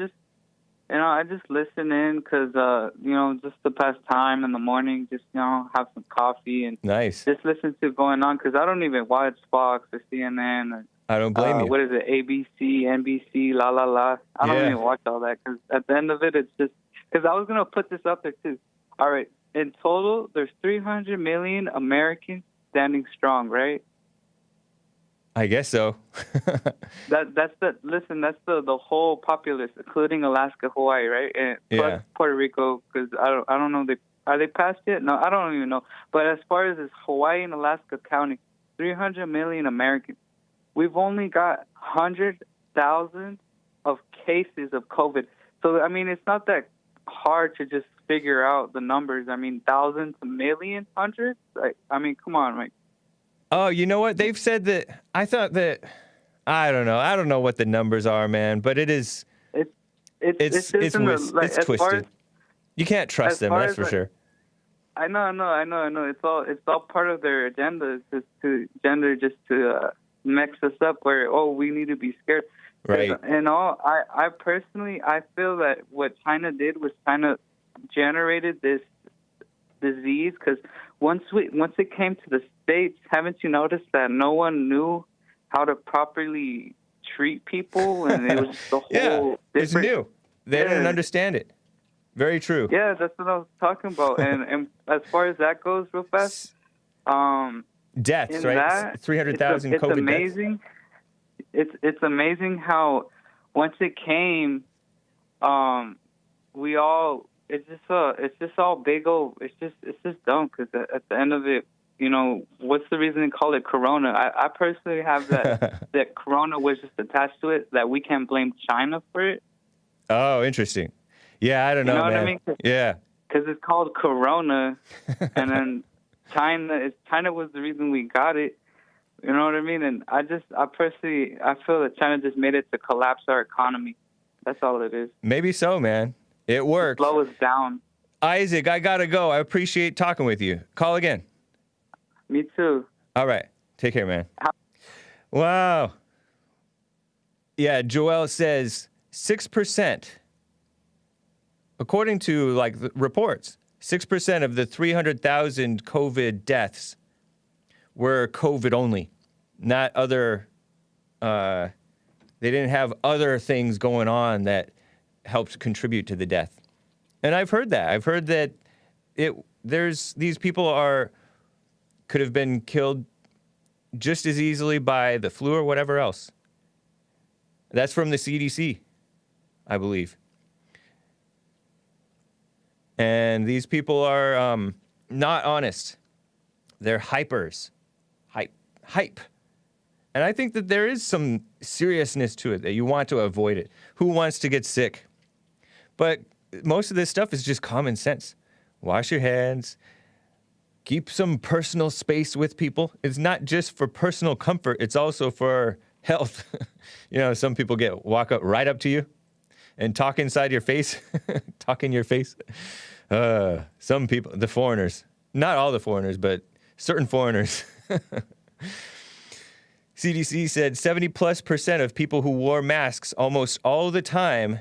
just listen in because just to pass time in the morning. Just have some coffee and Nice. just listen to going on because I don't even watch Fox or CNN or I don't blame you. what is it? ABC, NBC, la la la. I don't Yeah. even watch all that because at the end of it, it's just because I was gonna put this up there too. All right, in total, there's 300 million Americans standing strong, right? I guess so. That's the whole populace, including Alaska, Hawaii, right? And plus Yeah. Puerto Rico, because I don't know, are they passed yet? No, I don't even know. But as far as this Hawaii and Alaska County, 300 million Americans. We've only got 100,000 of cases of COVID. So I mean, it's not that hard to just figure out the numbers. I mean, thousands, millions, hundreds. I mean, come on, Mike. Oh, you know what? They've said that. I thought that. I don't know. I don't know what the numbers are, man. But it is. It's twisted. You can't trust them. That's for sure. I know. It's all part of their agenda. Just to mix us up. Where we need to be scared. Right. And I personally feel that what China did was China generated this disease because once it came to the States, haven't you noticed that no one knew how to properly treat people, and it was the whole Yeah, it's new. They didn't understand it. Very true. Yeah, that's what I was talking about. and as far as that goes, real fast, deaths, right? 300,000 COVID it's amazing. deaths. It's amazing how once it came, we all it's just all big old. It's just dumb because at the end of it, what's the reason they call it Corona? I personally have that Corona was just attached to it, that we can't blame China for it. Oh, interesting. Yeah, I don't know, You know man. what I mean? Yeah. Because it's called Corona, and then China was the reason we got it. You know what I mean? And I personally feel that China just made it to collapse our economy. That's all it is. Maybe so, man. It worked. Slow us down. Isaac, I gotta go. I appreciate talking with you. Call again. Me too. All right. Take care, man. Wow. Yeah, Joel says 6%. According to the reports, 6% of the 300,000 COVID deaths were COVID only, not other. They didn't have other things going on that helped contribute to the death. And I've heard that. I've heard that these people could have been killed just as easily by the flu or whatever else. That's from the CDC, I believe. And these people are not honest. They're hypers. Hype. And I think that there is some seriousness to it, that you want to avoid it. Who wants to get sick? But most of this stuff is just common sense. Wash your hands. Keep some personal space with people. It's not just for personal comfort. It's also for health. Some people walk right up to you and talk inside your face. Talk in your face. Some people, the foreigners. Not all the foreigners, but certain foreigners. CDC said 70+% of people who wore masks almost all the time,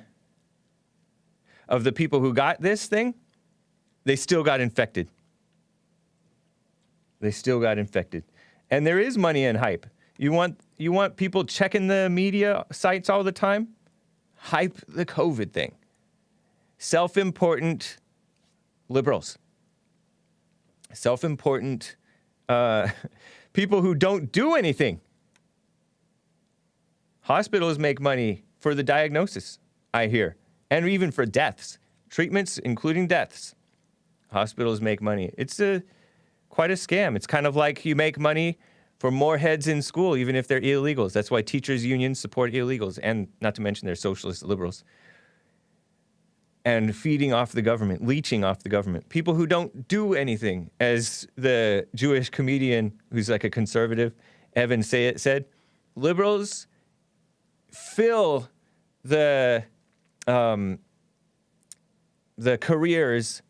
of the people who got this thing, they still got infected. And there is money in hype. You want people checking the media sites all the time? Hype the COVID thing. Self-important liberals. Self-important people who don't do anything. Hospitals make money for the diagnosis, I hear, and even for deaths. Treatments, including deaths. Hospitals make money. It's quite a scam. It's kind of like you make money for more heads in school, even if they're illegals. That's why teachers' unions support illegals, and not to mention they're socialist liberals. and feeding off the government, leeching off the government. People who don't do anything, as the Jewish comedian who's like a conservative, Evan said, liberals fill the careers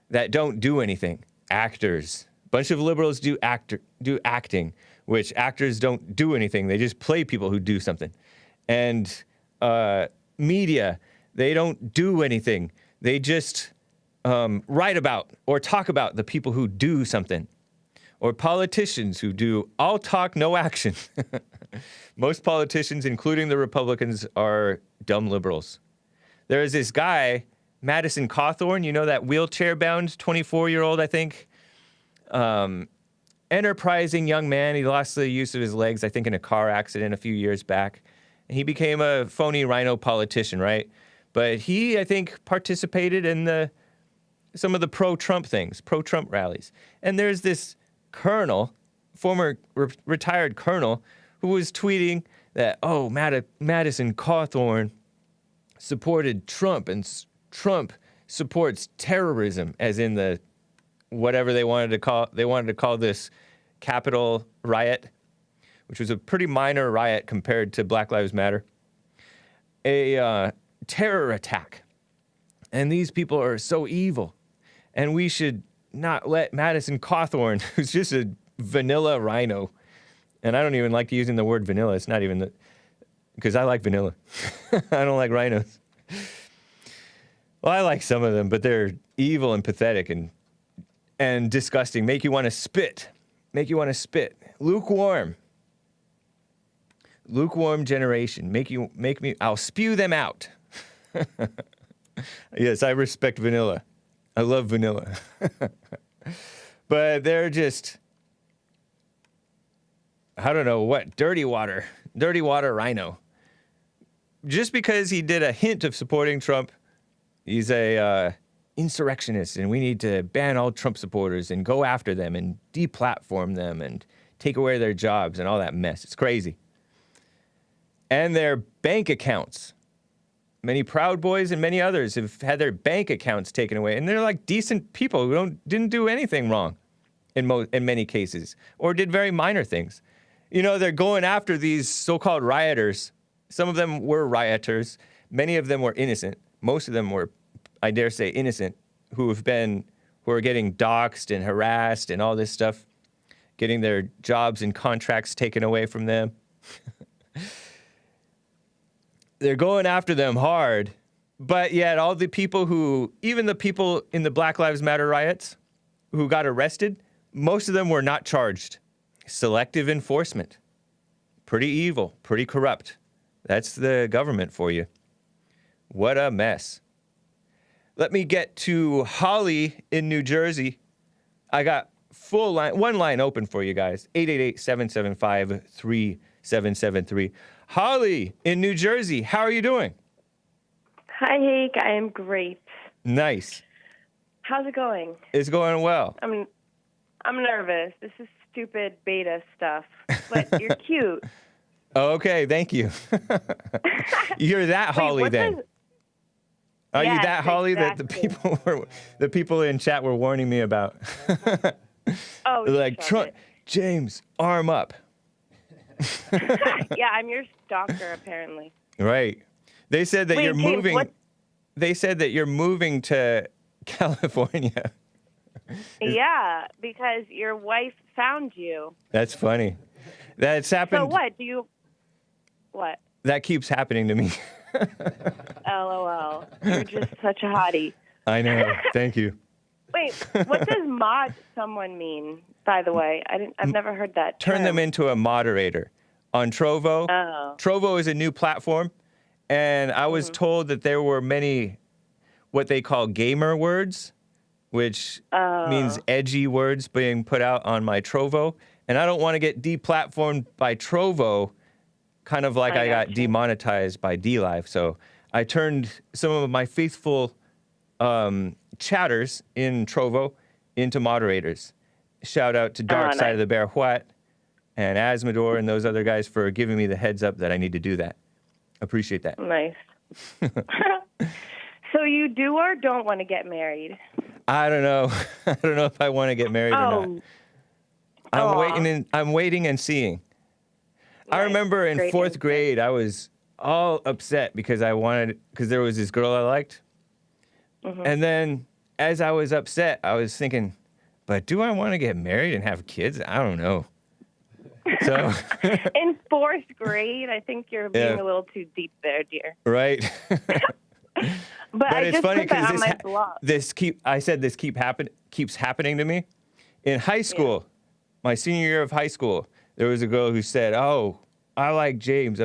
that don't do anything. Actors. A bunch of liberals do acting, which actors don't do anything. They just play people who do something. And media, they don't do anything. They just write about or talk about the people who do something. Or politicians who do all talk, no action. Most politicians, including the Republicans, are dumb liberals. There is this guy, Madison Cawthorn, you know, that wheelchair-bound 24-year-old, I think. Enterprising young man. He lost the use of his legs, I think, in a car accident a few years back. And he became a phony rhino politician, right? But he, I think, participated in some of the pro-Trump things, pro-Trump rallies. And there's this colonel, former retired colonel, who was tweeting that, Madison Cawthorn supported Trump, and Trump supports terrorism, as in the whatever they wanted to call this Capitol riot, which was a pretty minor riot compared to Black Lives Matter, a terror attack. And these people are so evil, and we should not let Madison Cawthorn, who's just a vanilla rhino, and I don't even like using the word vanilla. It's not even because I like vanilla. I don't like rhinos. Well, I like some of them, but they're evil and pathetic and disgusting. Make you want to spit. Lukewarm generation. I'll spew them out. Yes, I respect vanilla. I love vanilla. But they're just, I don't know what, dirty water rhino. Just because he did a hint of supporting Trump, he's a insurrectionist, and we need to ban all Trump supporters and go after them and deplatform them and take away their jobs and all that mess. It's crazy. And their bank accounts. Many Proud Boys and many others have had their bank accounts taken away, and they're like decent people who didn't do anything wrong in many cases, or did very minor things. You know, they're going after these so-called rioters. Some of them were rioters. Many of them were innocent. Most of them were, I dare say, innocent, who are getting doxxed and harassed and all this stuff, getting their jobs and contracts taken away from them. They're going after them hard, but yet all the people even the people in the Black Lives Matter riots who got arrested, most of them were not charged. Selective enforcement. Pretty evil, pretty corrupt. That's the government for you. What a mess. Let me get to Holly in New Jersey. I got one line open for you guys. 888-775-3773. Holly in New Jersey, how are you doing? Hi, Hake. I am great. Nice. How's it going? It's going well. I'm nervous. This is stupid beta stuff, but you're cute. Okay, thank you. You're that Holly then. Are you that Holly exactly. that the people in chat were warning me about? Oh, they're like, James, arm up. Yeah, I'm your stalker, apparently. Right. They said that you're moving. They said that you're moving to California. Yeah, because your wife found you. That's funny. That's happened. So what? What? That keeps happening to me. LOL. You're just such a hottie. I know. Thank you. Wait, what does mod someone mean, by the way? I've never heard that term. Turn them into a moderator on Trovo. Oh. Trovo is a new platform, and I was told that there were many what they call gamer words, which means edgy words being put out on my Trovo, and I don't want to get deplatformed by Trovo, kind of like I got demonetized by DLive. So I turned some of my faithful chatters in Trovo into moderators. Shout out to Dark Side of the Bear What and Asmodor and those other guys for giving me the heads up that I need to do that. Appreciate that. Nice. So you do or don't want to get married? I don't know. I don't know if I want to get married or not. I'm waiting and seeing. I Nice. remember in Great 4th answer. grade, I was all upset because there was this girl I liked. Mm-hmm. And then as I was upset, I was thinking, but do I want to get married and have kids? I don't know. So, In 4th grade, I think you're being Yeah. a little too deep there, dear. right. But I it's just funny put that on because my blog. this keeps happening to me. In high school, my senior year of high school, there was a girl who said, "Oh, I like James.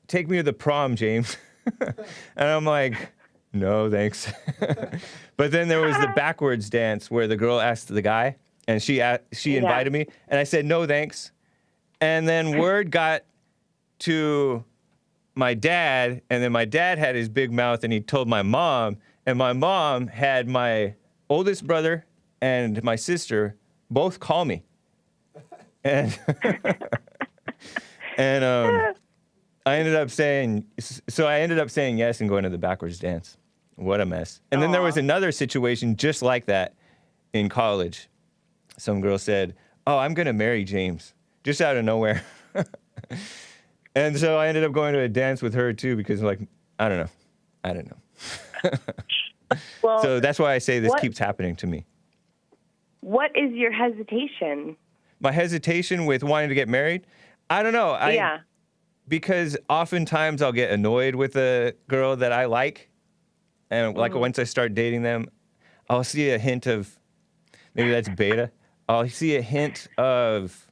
Take me to the prom, James." And I'm like, "No, thanks." But then there was the backwards dance where the girl asked the guy, and she invited me, and I said, "No, thanks." And then word got to my dad, and then my dad had his big mouth, and he told my mom, and my mom had my oldest brother and my sister both call me. And I ended up saying yes and going to the backwards dance. What a mess. And then there was another situation just like that in college. Some girl said, "Oh, I'm going to marry James," just out of nowhere. And so I ended up going to a dance with her too because like, I don't know. Well, So that's why I say this what- keeps happening to me. what is your hesitation? My hesitation with wanting to get married, I don't know. Because oftentimes I'll get annoyed with a girl that I like. And like once I start dating them, I'll see a hint of, maybe that's beta. I'll see a hint of,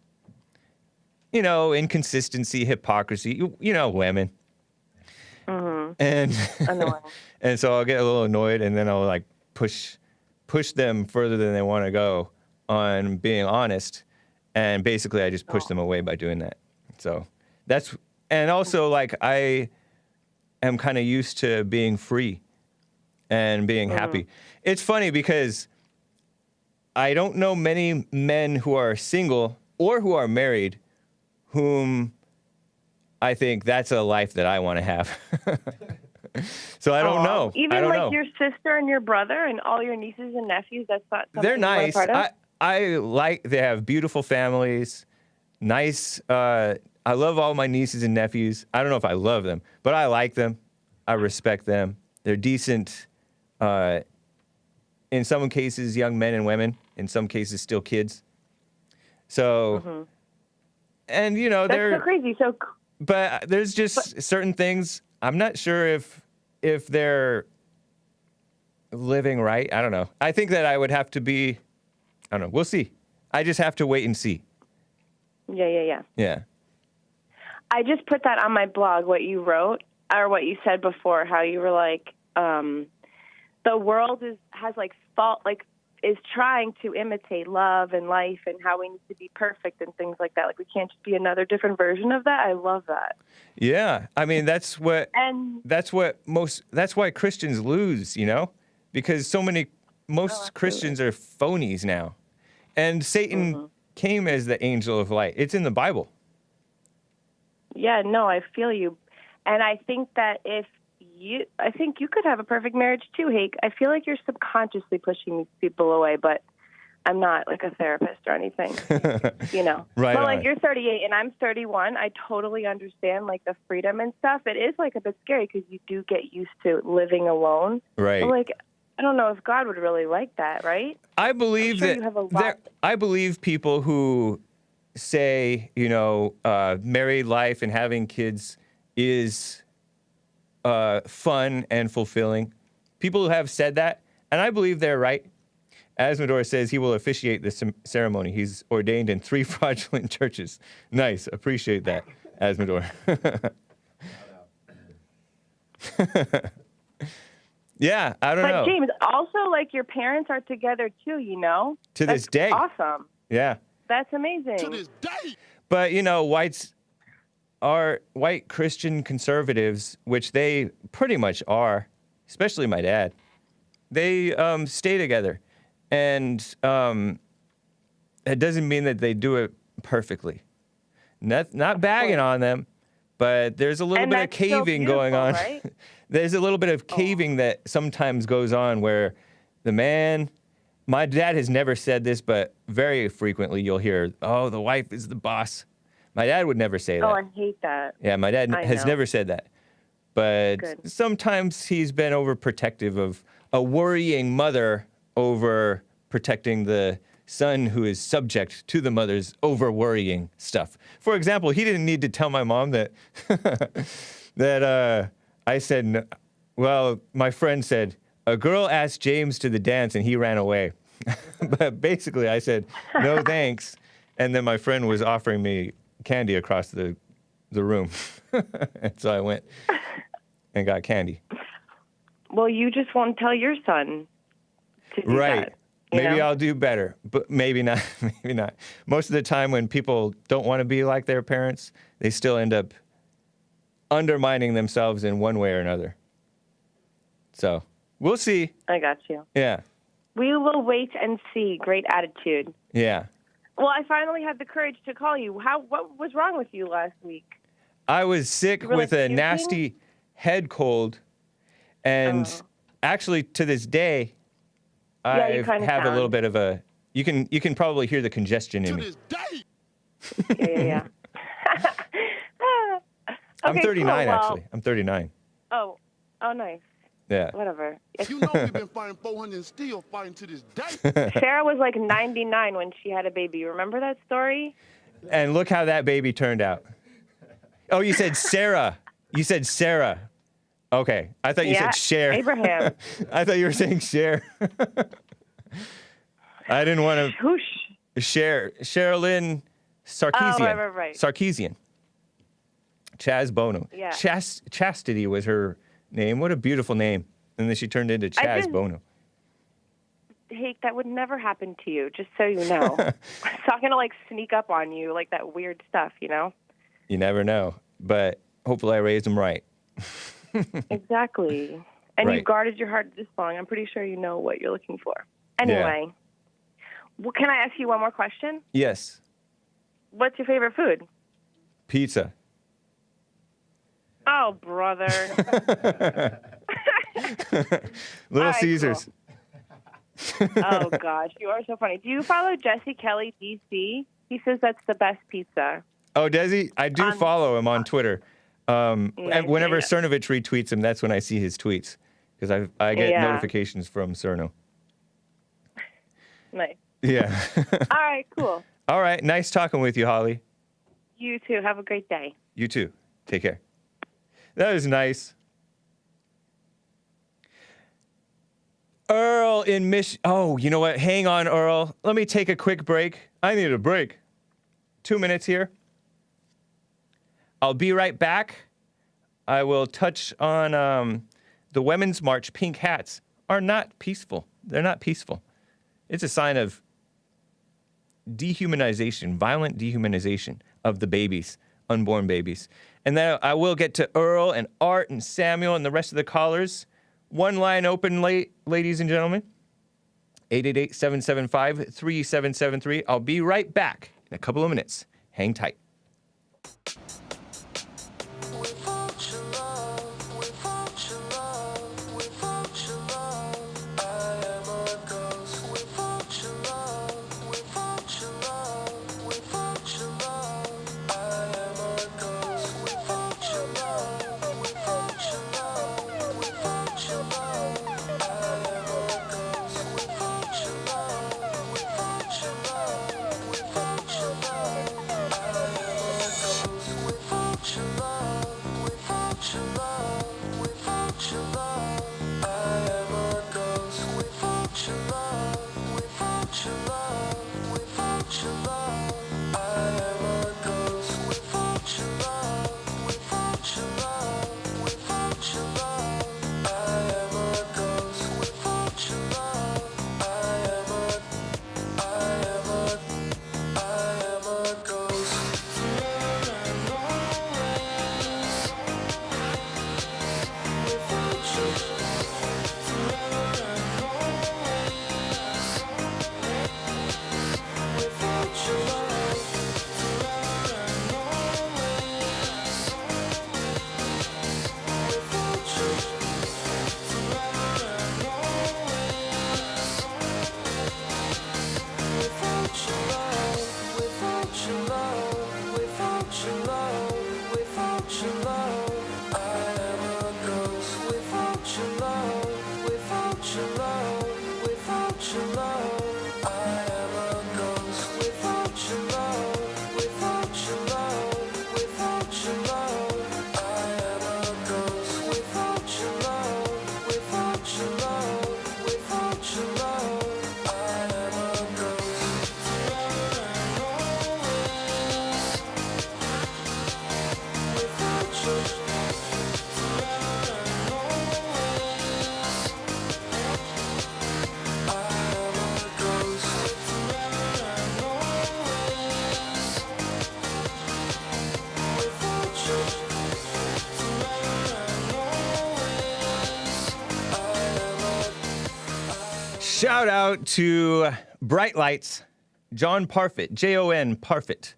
inconsistency, hypocrisy, women. Mm-hmm. And, Annoying. and so I'll get a little annoyed and then I'll like push them further than they want to go on being honest. And basically I just push them away by doing that. So and also like I am kind of used to being free and being happy. It's funny because I don't know many men who are single or who are married whom I think that's a life that I want to have. So I don't know. Even I don't like know. your sister and your brother and all your nieces and nephews, that's not something They're you want a nice. part of? They have beautiful families, nice. I love all my nieces and nephews. I don't know if I love them, but I like them. I respect them. They're decent. In some cases, young men and women. In some cases, still kids. So, and That's they're. so crazy. So But there's just certain things. I'm not sure if they're living right. I don't know. I think that I would have to be. I don't know. We'll see. I just have to wait and see. Yeah. Yeah. I just put that on my blog, what you wrote, or what you said before, how you were like, the world is trying to imitate love and life and how we need to be perfect and things like that. Like we can't just be another different version of that. I love that. Yeah. I mean, that's why Christians lose, because most Christians are phonies now. And Satan came as the angel of light. It's in the Bible. Yeah, no, I feel you. And I think that I think you could have a perfect marriage too, Hake. I feel like you're subconsciously pushing these people away, but I'm not like a therapist or anything, Right. But like you're 38 and I'm 31. I totally understand like the freedom and stuff. It is like a bit scary because you do get used to living alone. Right. But, like, I don't know if God would really like that, right? I believe I'm sure you have a lot. I believe people who say, married life and having kids is fun and fulfilling. People who have said that, and I believe they're right. Asmodor says he will officiate the ceremony. He's ordained in 3 fraudulent churches. Nice. Appreciate that, Asmodor. Yeah, I don't know. But James, also like your parents are together too, To That's this day. Awesome. Yeah. That's amazing. To this day. But, white Christian conservatives, which they pretty much are, especially my dad, they stay together. And it doesn't mean that they do it perfectly. Not bagging on them, But there's a little And bit of that's still caving going beautiful, on. right? There's a little bit of caving that sometimes goes on where the man, my dad has never said this, but very frequently you'll hear, oh, the wife is the boss. My dad would never say that. Oh, I hate that. Yeah, my dad I has know. never said that. But Good. sometimes he's been overprotective of a worrying mother over protecting the son who is subject to the mother's over-worrying stuff. For example, he didn't need to tell my mom that I said, well, my friend said, a girl asked James to the dance and he ran away. But basically I said, no thanks. And then my friend was offering me candy across the room. And so I went and got candy. Well, you just won't tell your son to do Right. that. you Maybe know? I'll do better, but maybe not. Maybe not. Most of the time when people don't want to be like their parents, they still end up undermining themselves in one way or another. So we'll see. I got you. Yeah. We will wait and see. Great attitude. Yeah. Well, I finally had the courage to call you. What was wrong with you last week? I was sick You were, with like, a puking? nasty head cold, and actually to this day, Yeah, I you kinda have a little sound. bit of a. You can probably hear the congestion in me. Yeah. I'm Okay, 39 cool. Well, actually. I'm 39. Oh, nice. Yeah. Whatever. You know we've been fighting 400 and still fighting to this day. Sarah was like 99 when she had a baby. You remember that story? And look how that baby turned out. Oh, you said Sarah. You said Sarah. Okay. I thought you Yeah, said Cher. Abraham. I thought you were saying Cher. I didn't want Whoosh. to share Sherilyn Sarkeesian. Oh, right. Sarkeesian. Chaz Bono. Yeah. Chastity was her name. What a beautiful name. And then she turned into Chaz didn't- Bono. Hake, that would never happen to you, just so you know. It's not going to, like, sneak up on you, like that weird stuff, you know? You never know. But hopefully I raised him right. Exactly. And you Right. guarded your heart this long. I'm pretty sure you know what you're looking for. Anyway, well, can I ask you one more question? Yes. What's your favorite food? Pizza. Oh, brother. Little right, Caesars. Oh, gosh. You are so funny. Do you follow Jesse Kelly, DC? He says that's the best pizza. Oh, does he? I do follow him on Twitter. And whenever yeah. Cernovich retweets him, that's when I see his tweets. Because I get Yeah. notifications from Cerno. Nice. Yeah. All right, cool. All right. Nice talking with you, Holly. You too. Have a great day. You too. Take care. That was nice. Earl in Oh, you know what? Hang on, Earl. Let me take a quick break. I need a break. 2 minutes here. I'll be right back. I will touch on the Women's March pink hats are not peaceful. They're not peaceful. It's a sign of dehumanization, violent dehumanization of the babies, unborn babies. And then I will get to Earl and Art and Samuel and the rest of the callers. One line open, ladies and gentlemen. 888-775-3773. I'll be right back in a couple of minutes. Hang tight. Without your love, without your love, I am a ghost. Without your love, without your love, without your love, I am a ghost. Without your love, without your love, without your love, I am a ghost. Without your love, without your love, without your love, I am a ghost. Forever and always. Without you, forever and always, I am a ghost. Forever and always, without you, forever and always, I am a Shout out to Bright Lights, John Parfitt, Jon Parfitt,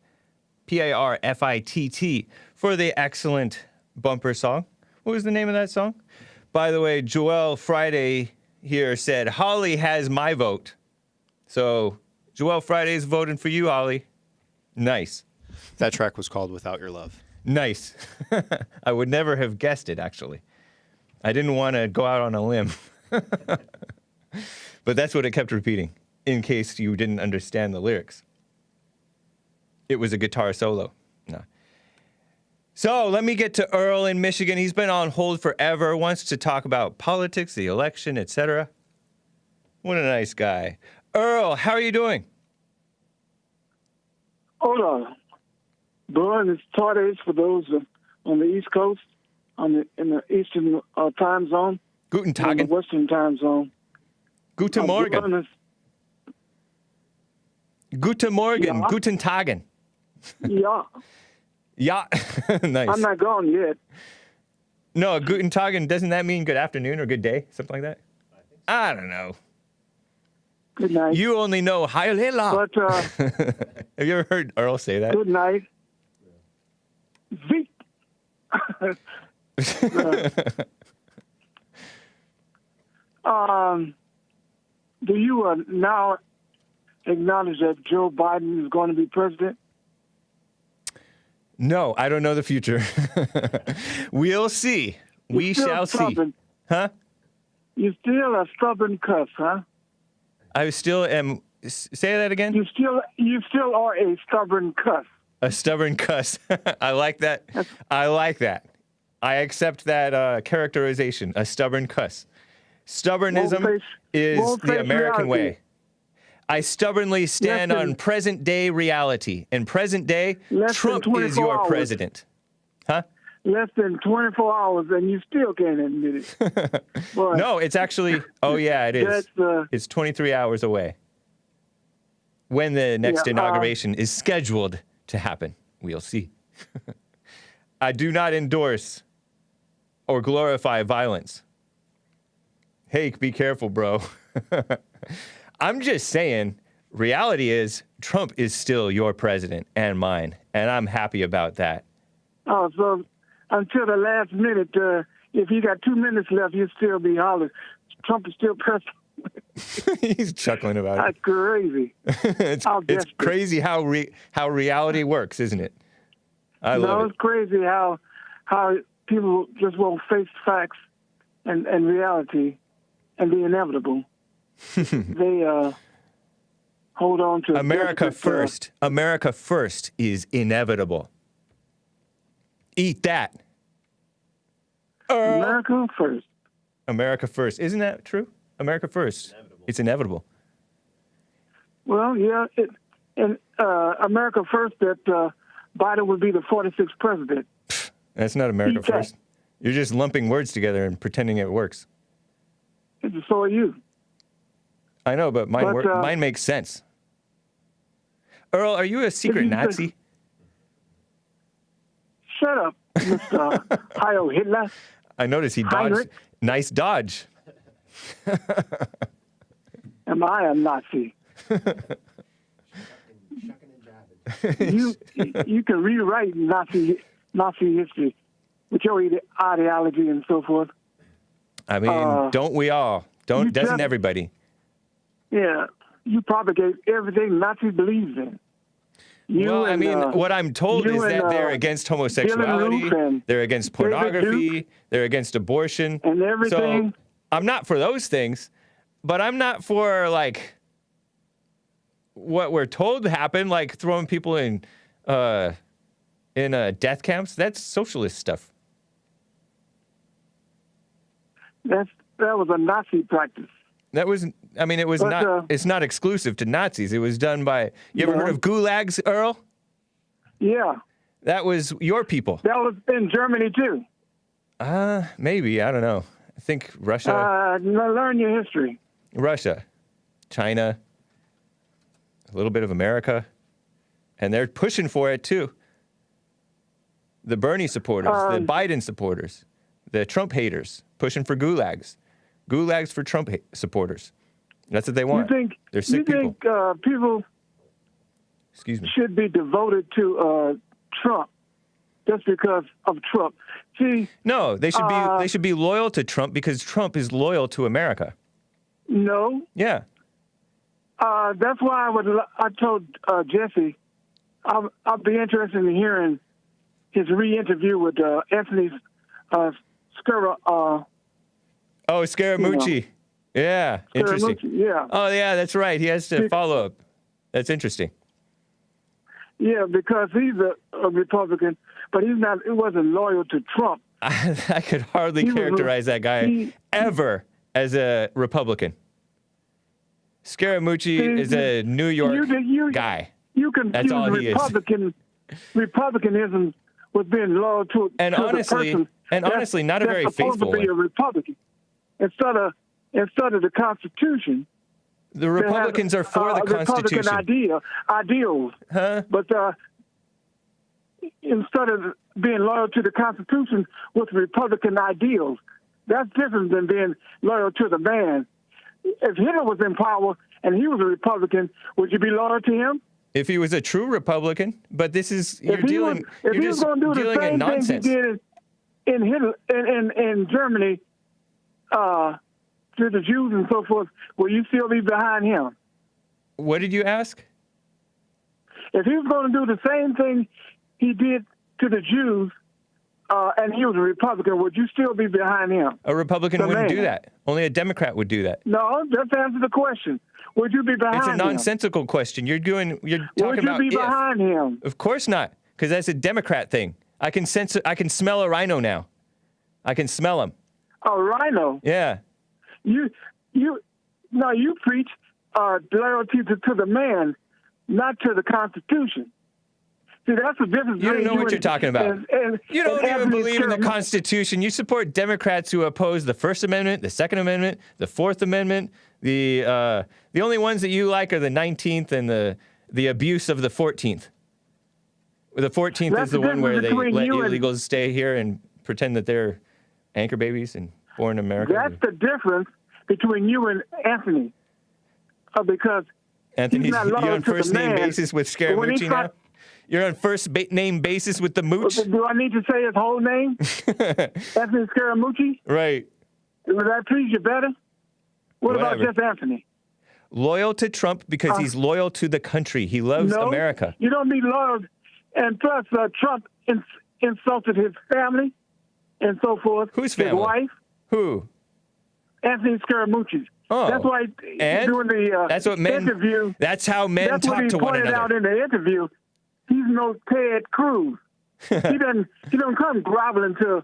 Parfitt, for the excellent bumper song. What was the name of that song? By the way, Joelle Friday here said, Holly has my vote. So Joelle Friday's voting for you, Holly. Nice. That track was called Without Your Love. Nice. I would never have guessed it, actually. I didn't want to go out on a limb. But that's what it kept repeating, in case you didn't understand the lyrics. It was a guitar solo. No. So let me get to Earl in Michigan. He's been on hold forever, wants to talk about politics, the election, etc. What a nice guy. Earl, how are you doing? Hold on. Blowing is tortoise for those on the East Coast, in the Eastern time zone, Guten and the Tagen. Western time zone. Guten Morgen. Blowing Guten Morgen. Ja. Guten Tagen. yeah, Yeah. Nice. I'm not gone yet. No, Guten Tagen, doesn't that mean good afternoon or good day? Something like that? I don't know. Good night. You only know Heil Hitler. But Have you ever heard Earl say that? good night. Veep. Do you now acknowledge that Joe Biden is going to be president? No, I don't know the future. We'll see. We You're still shall see. stubborn. Huh? You're still a stubborn cuss, huh? I still am. Say that again? You still are a stubborn cuss. A stubborn cuss. I like that. I like that. I accept that characterization. A stubborn cuss. Stubbornism Won't face- is won't the face American reality. way. I stubbornly stand Less on than- present day reality. In present day, Less than Trump is 24 your hours. president. Huh? Less than 24 hours, and you still can't admit it. Boy, No, it's actually. Oh yeah, it is. That's, It's 23 hours away. When the next Yeah, inauguration is scheduled to happen, we'll see. I do not endorse or glorify violence. Hake, be careful, bro. I'm just saying, reality is Trump is still your president and mine, and I'm happy about that. oh, so until the last minute, if you got 2 minutes left, you'll still be hollering. Trump is still president. He's chuckling about it. That's crazy. it's How it's desperate. crazy how reality works, isn't it? I No, love it. it's crazy how people just won't face facts and reality and the inevitable. They hold on to America desperate, first. America first is inevitable. Eat that. America first. America first. Isn't that true? America first. It's inevitable. Well, yeah, and America first that Biden would be the 46th president. That's not America Eat that. first. You're just lumping words together and pretending it works. And so are you. I know, but mine, But, mine makes sense. Earl, are you a secret you say- Nazi? Shut up, Mr. Heil Hitler. I noticed he dodged. Heinrich? Nice dodge. Am I a Nazi? you can rewrite Nazi history with your ideology and so forth. I mean, don't we all? you Doesn't just- everybody? Yeah, you propagate everything Nazi believes in. Well, I mean, what I'm told is that they're against homosexuality, they're against pornography, they're against abortion. And everything. So I'm not for those things, but I'm not for, like, what we're told happened, like throwing people in death camps. That's socialist stuff. That was a Nazi practice. That was, I mean, it was not, it's not exclusive to Nazis. It was done by, you ever heard of gulags, Earl? Yeah. That was your people. That was in Germany, too. Maybe. I don't know. I think Russia. Learn your history. Russia, China, a little bit of America. And they're pushing for it, too. The Bernie supporters, the Biden supporters, the Trump haters, pushing for gulags. Gulags for Trump supporters. That's what they want. They're sick people. People Excuse me. should be devoted to Trump just because of Trump? See, no, they should be loyal to Trump because Trump is loyal to America. No. Yeah. That's why I told Jesse I'd be interested in hearing his re-interview with Anthony Scaramucci. Yeah, interesting. Yeah. Oh, yeah, that's right. He has to follow up. That's interesting. Yeah, because he's a Republican, but he's not. He wasn't loyal to Trump. I could hardly characterize that guy ever as a Republican. Scaramucci is a New York guy. You confuse That's all he Republicanism with being loyal to and to honestly, the person honestly, not a very supposed faithful to be one. a Republican instead of the Constitution. The Republicans are for the Constitution. Republican ideals. Huh? But instead of being loyal to the Constitution with Republican ideals, that's different than being loyal to the man. If Hitler was in power and he was a Republican, would you be loyal to him? If he was a true Republican, but this is If he was going to do the same thing he did in Germany to the Jews and so forth, will you still be behind him? What did you ask? If he was going to do the same thing he did to the Jews, and he was a Republican, would you still be behind him? A Republican wouldn't do that. Only a Democrat would do that. No, just answer the question. Would you be behind him? It's a nonsensical question. You're talking about Would you be behind him? Of course not, because that's a Democrat thing. I can smell a rhino now. I can smell him. A rhino? Yeah. You preach loyalty to the man, not to the Constitution. See, that's the difference. You don't know what you're talking about. You don't even believe in the Constitution. You support Democrats who oppose the First Amendment, the Second Amendment, the Fourth Amendment. The only ones that you like are the 19th and the abuse of the 14th. The 14th is the one where they let illegals stay here and pretend that they're anchor babies and born in America. That's the difference between you and Anthony. Because Anthony's you're on first name basis with Scaramucci now? You're on first name basis with the mooch? Do I need to say his whole name? Anthony Scaramucci? Right. Would that please you better? What about just Anthony? Loyal to Trump because he's loyal to the country. He loves America. You don't be loyal. And plus, Trump insulted his family and so forth. Whose family? His wife. Who? Anthony Scaramucci. Oh. That's why during the that's what men, interview. That's how men talk to one another. That's what he pointed out in the interview. He's no Ted Cruz. he doesn't come groveling to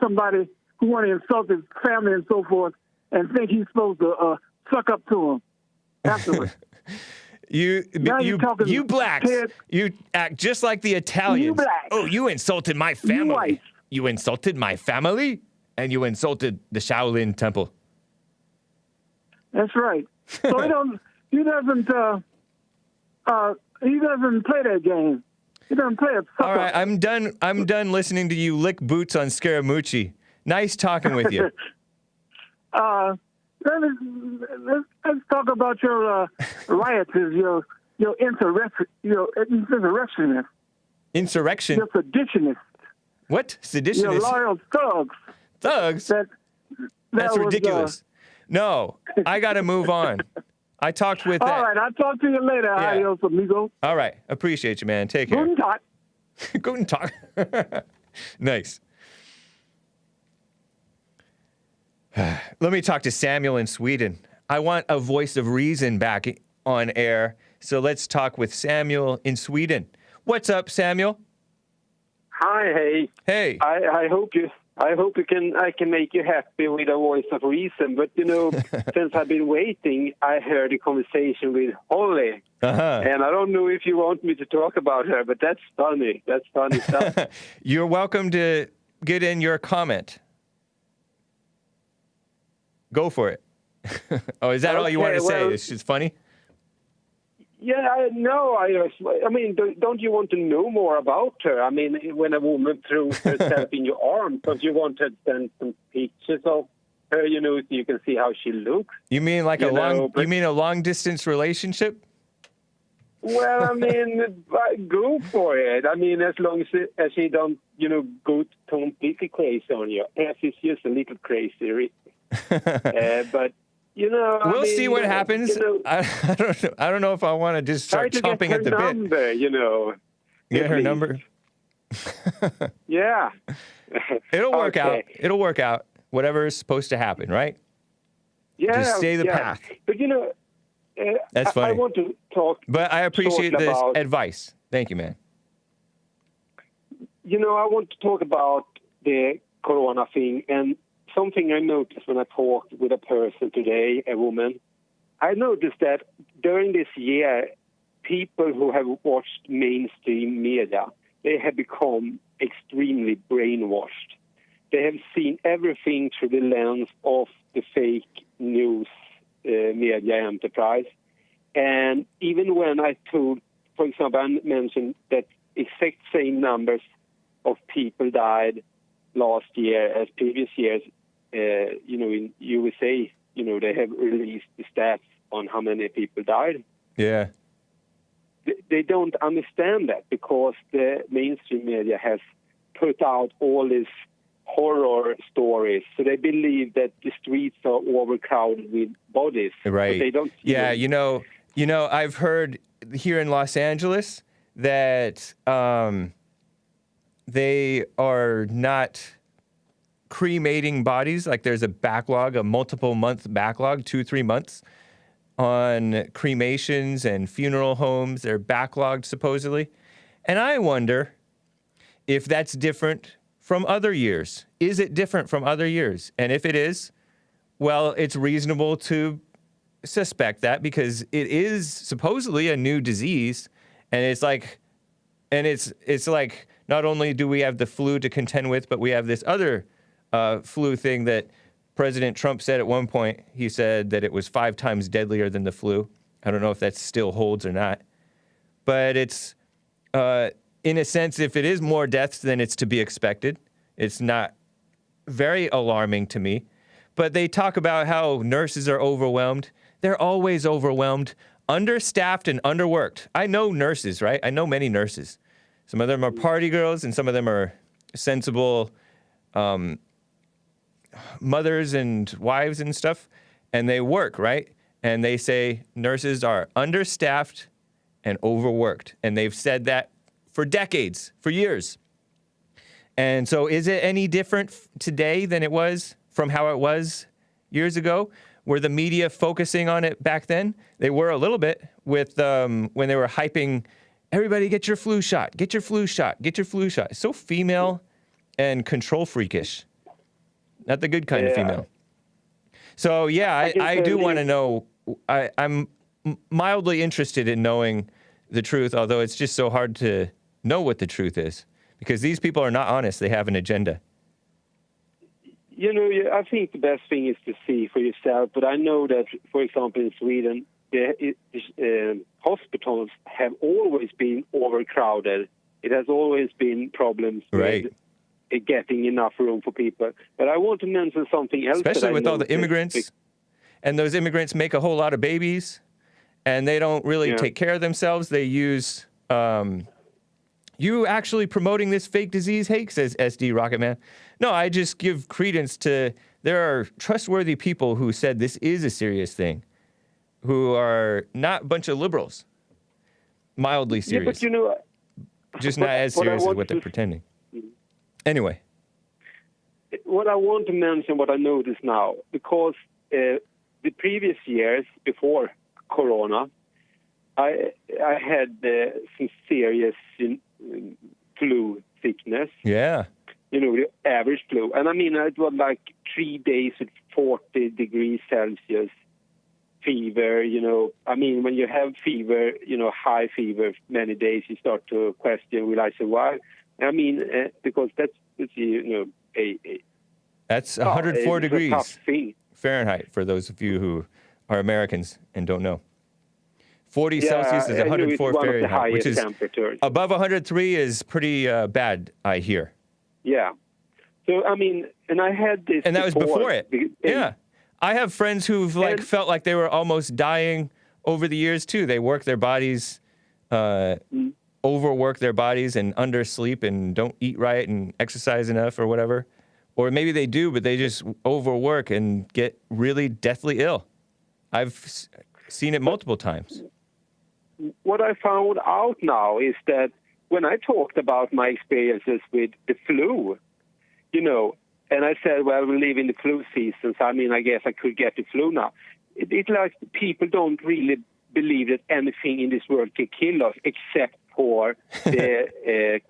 somebody who want to insult his family and so forth and think he's supposed to suck up to him afterwards. You blacks, you act just like the Italians. Oh, you insulted my family. You insulted my family, and you insulted the Shaolin Temple. That's right. So he doesn't play that game. He doesn't play it. All right, I'm done listening to you lick boots on Scaramucci. Nice talking with you. Let's talk about your riots, your insurrectionists. Insurrection? Your seditionists. What? Seditionists? Your loyal thugs. Thugs? That's ridiculous. No, I got to move on. I talked with All that. right, I'll talk to you later. Yeah. Adios, amigo. All right. Appreciate you, man. Take care. Guten Tag. Guten Tag. Nice. Let me talk to Samuel in Sweden. I want a voice of reason back on air. So let's talk with Samuel in Sweden. What's up, Samuel? Hi, hey. Hey. I hope I can make you happy with a voice of reason. But since I've been waiting, I heard a conversation with Holly, and I don't know if you want me to talk about her, but that's funny. That's funny stuff. You're welcome to get in your comment. Go for it. Oh, is that all you want to say? It's just funny. Yeah, I know. I mean, don't you want to know more about her? I mean, when a woman throws herself in your arms, don't you want to send some pictures of her, so you can see how she looks? You mean like you mean a long distance relationship? Well, I mean, go for it. I mean, as long as she don't, go completely crazy on you. As it's just a little crazy. But. We'll see what happens. I don't know if I want to just start chomping at the bit. Number, Get her number. Yeah. It'll work out. It'll work out. Whatever is supposed to happen, right? Yeah. Just stay the path. But that's funny. I want to talk. But I appreciate this advice. Thank you, man. I want to talk about the corona thing and. Something I noticed when I talked with a person today, a woman, I noticed that during this year, people who have watched mainstream media, they have become extremely brainwashed. They have seen everything through the lens of the fake news media enterprise. And even when I told, for example, I mentioned that exact same numbers of people died last year as previous years, in USA, they have released the stats on how many people died. Yeah. They don't understand that because the mainstream media has put out all these horror stories. So they believe that the streets are overcrowded with bodies. Right. But they don't. Yeah, I've heard here in Los Angeles that they are not cremating bodies. Like there's a backlog, a multiple month backlog, 2-3 months on cremations and funeral homes. They're backlogged supposedly. And I wonder if that's different from other years. Is it different from other years? And if it is, well, it's reasonable to suspect that because it is supposedly a new disease. And it's like not only do we have the flu to contend with, but we have this other flu thing that President Trump said at one point. He said that it was 5 times deadlier than the flu. I don't know if that still holds or not. But it's, in a sense, if it is more deaths than it's to be expected, it's not very alarming to me. But they talk about how nurses are overwhelmed. They're always overwhelmed, understaffed and underworked. I know nurses, right? I know many nurses. Some of them are party girls and some of them are sensible mothers and wives and stuff, and they work, right? And they say nurses are understaffed and overworked, and they've said that for decades, for years. And so is it any different today than it was from how it was years ago? Were the media focusing on it back then? They were a little bit with when they were hyping, everybody get your flu shot, get your flu shot, get your flu shot. It's so female and control freakish. Not the good kind of female. So, yeah, I do want to know. I'm mildly interested in knowing the truth, although it's just so hard to know what the truth is. Because these people are not honest. They have an agenda. I think the best thing is to see for yourself. But I know that, for example, in Sweden, the hospitals have always been overcrowded. It has always been problems with getting enough room for people. But I want to mention something else. Especially with all the immigrants. And those immigrants make a whole lot of babies. And they don't really take care of themselves. They use... you actually promoting this fake disease, Hake, says SD Rocketman. No, I just give credence to... There are trustworthy people who said this is a serious thing. who are not a bunch of liberals. Mildly serious. Yeah, but just not as serious as what they're pretending. Anyway. What I want to mention, what I notice now, because the previous years before Corona, I had some serious flu sickness. Yeah. The average flu. And I mean, it was like 3 days with 40 degrees Celsius fever, I mean, when you have fever, high fever many days, you start to question, will I survive? I mean, because that's that's 104 degrees a tough thing. Fahrenheit for those of you who are Americans and don't know. 40 Celsius is 104 Fahrenheit, which is above 103 is pretty bad, I hear. Yeah. So, I mean, and I had this and that was before it. Yeah. I have friends who've felt like they were almost dying over the years too. They work their bodies, overwork their bodies and undersleep and don't eat right and exercise enough or whatever. Or maybe they do, but they just overwork and get really deathly ill. I've seen it multiple times. What I found out now is that when I talked about my experiences with the flu, and I said, well, we live in the flu season, so I mean, I guess I could get the flu now. It's like people don't really believe that anything in this world can kill us except for the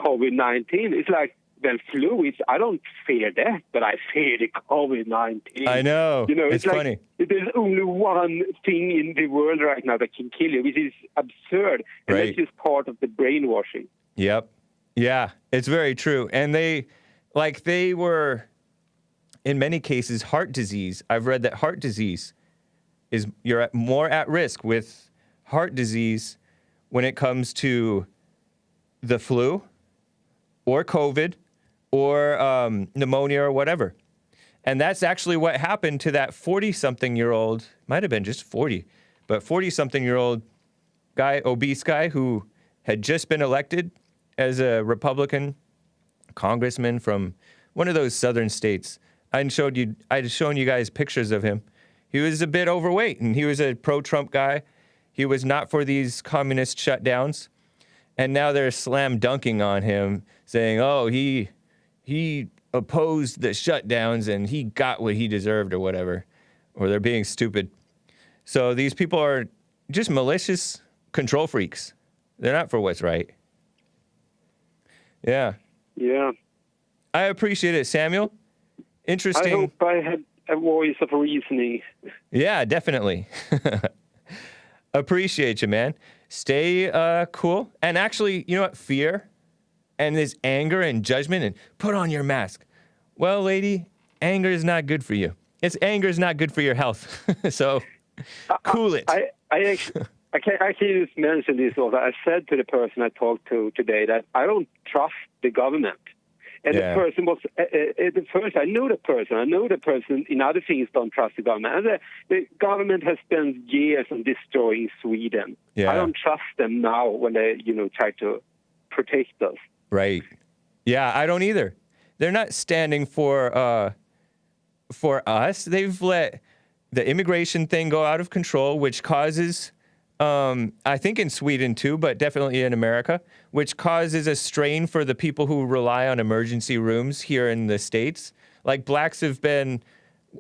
COVID-19. It's like, well, flu, I don't fear that, but I fear the COVID-19. I know. It's like, funny. There's only one thing in the world right now that can kill you, which is absurd. And that's just part of the brainwashing. Yep. Yeah, it's very true. And they were, in many cases, heart disease. I've read that heart disease you're more at risk with heart disease when it comes to the flu or COVID or pneumonia or whatever. And that's actually what happened to that 40-something-year-old, might have been just 40, but 40-something-year-old guy, obese guy, who had just been elected as a Republican congressman from one of those southern states. I'd shown you guys pictures of him. He was a bit overweight, and he was a pro-Trump guy. He was not for these communist shutdowns. And now they're slam dunking on him, saying, oh, he opposed the shutdowns and he got what he deserved or whatever. Or they're being stupid. So these people are just malicious control freaks. They're not for what's right. Yeah. Yeah. I appreciate it, Samuel. Interesting. I hope I had a voice of reasoning. Yeah, definitely. Appreciate you, man. Stay cool. And actually, you know what? Fear and this anger and judgment and put on your mask. Well, lady, anger is not good for you. Anger is not good for your health. So cool it. I actually just mentioned this also. I said to the person I talked to today that I don't trust the government. And the person was, at first, I know the person. I know the person in other things don't trust the government. And the government has spent years on destroying Sweden. Yeah. I don't trust them now when they, try to protect us. Right. Yeah, I don't either. They're not standing for us. They've let the immigration thing go out of control, which causes, I think in Sweden too, but definitely in America, which causes a strain for the people who rely on emergency rooms here in the States. Like blacks have been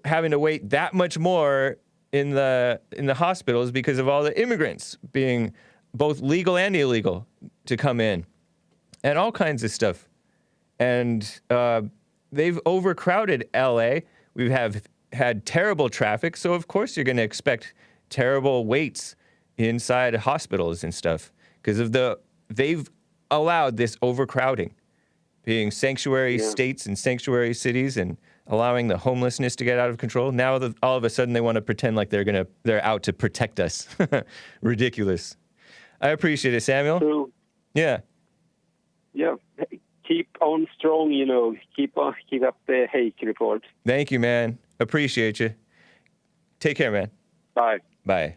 having to wait that much more in the hospitals because of all the immigrants being both legal and illegal to come in and all kinds of stuff. And they've overcrowded LA. We have had terrible traffic, so of course you're going to expect terrible waits inside hospitals and stuff because of they've allowed this overcrowding, being sanctuary states and sanctuary cities and allowing the homelessness to get out of control. Now all of a sudden they want to pretend like they're out to protect us. Ridiculous. I appreciate it, Samuel. True. Yeah. Yeah. Keep on strong, Keep up the Hake report. Thank you, man. Appreciate you. Take care, man. Bye. Bye.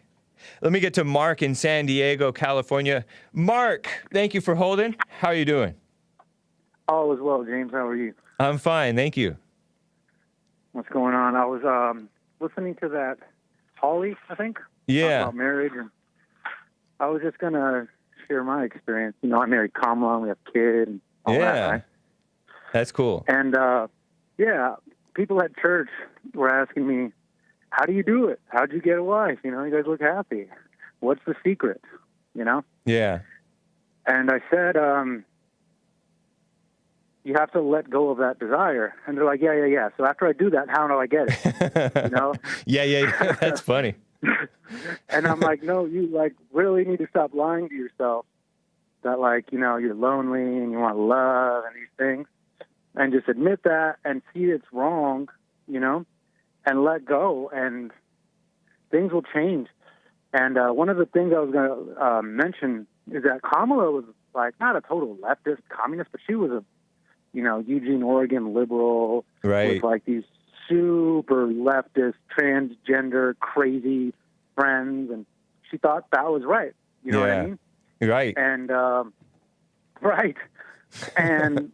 Let me get to Mark in San Diego, California. Mark, thank you for holding. How are you doing? All is well, James. How are you? I'm fine, thank you. What's going on? I was listening to that Holly, I think. Yeah. about marriage. And I was just going to share my experience. You know, I married Kamala, and we have kids and all that, right? That's cool. And, yeah, people at church were asking me, how do you do it? How'd you get a wife? You know, you guys look happy. What's the secret? You know? Yeah. And I said, you have to let go of that desire. And they're like, yeah. So after I do that, how do I get it? You know? Yeah. That's funny. And I'm like, no, you like really need to stop lying to yourself that like, you know, you're lonely and you want love and these things, and just admit that and see it's wrong, you know, and let go, and things will change. And one of the things I was going to mention is that Kamala was like not a total leftist communist, but she was a, you know, Eugene, Oregon liberal with like these super leftist, transgender, crazy friends, and she thought that was right. You know what I mean? Right. And right. And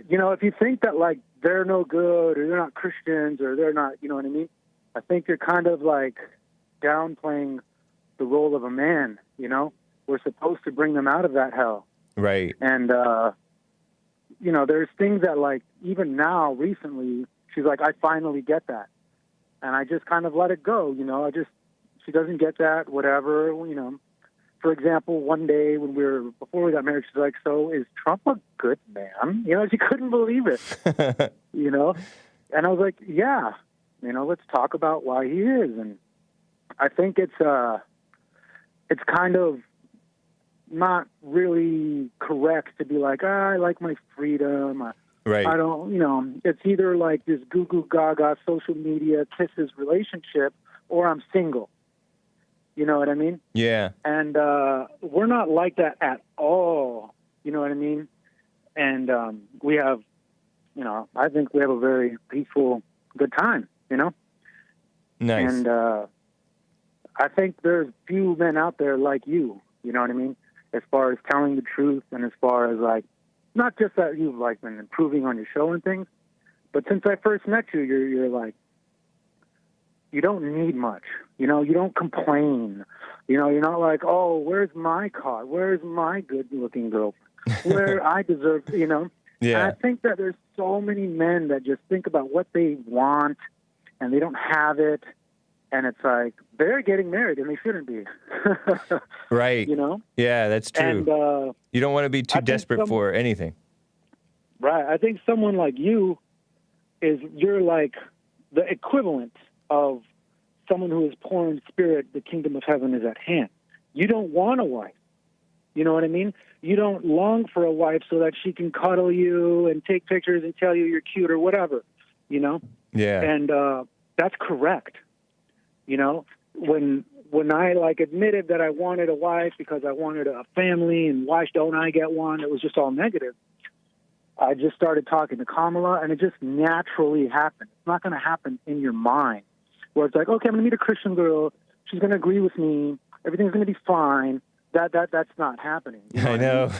you know, if you think that like they're no good or they're not Christians or they're not, you know what I mean? I think you're kind of like downplaying the role of a man. You know, we're supposed to bring them out of that hell. Right. And you know, there's things that like even now recently, she's like, I finally get that. And I just kind of let it go, you know. She doesn't get that, whatever, you know. For example, one day before we got married, she's like, so is Trump a good man? You know, she couldn't believe it, you know. And I was like, yeah, you know, let's talk about why he is. And I think it's kind of not really correct to be like, I like my freedom. Right. I don't, you know, it's either like this goo goo gaga social media kisses relationship, or I'm single. You know what I mean? Yeah. And we're not like that at all. You know what I mean? And we have, you know, I think we have a very peaceful, good time, you know? Nice. And I think there's few men out there like you know what I mean? As far as telling the truth, and as far as like, not just that you've like been improving on your show and things, but since I first met you, you're like, you don't need much. You know, you don't complain. You know, you're not like, oh, where's my car? Where's my good-looking girlfriend? Where I deserve, you know? Yeah. And I think that there's so many men that just think about what they want, and they don't have it. And it's like, they're getting married, and they shouldn't be. Right. You know? Yeah, that's true. And you don't want to be too desperate for anything. Right. I think someone like you're like the equivalent of someone who is poor in spirit. The kingdom of heaven is at hand. You don't want a wife. You know what I mean? You don't long for a wife so that she can cuddle you and take pictures and tell you you're cute or whatever, you know? Yeah. And that's correct. You know, when I like admitted that I wanted a wife because I wanted a family and why don't I get one, it was just all negative. I just started talking to Kamala, and it just naturally happened. It's not going to happen in your mind where it's like, okay, I'm going to meet a Christian girl. She's going to agree with me. Everything's going to be fine. That's not happening. You know I know.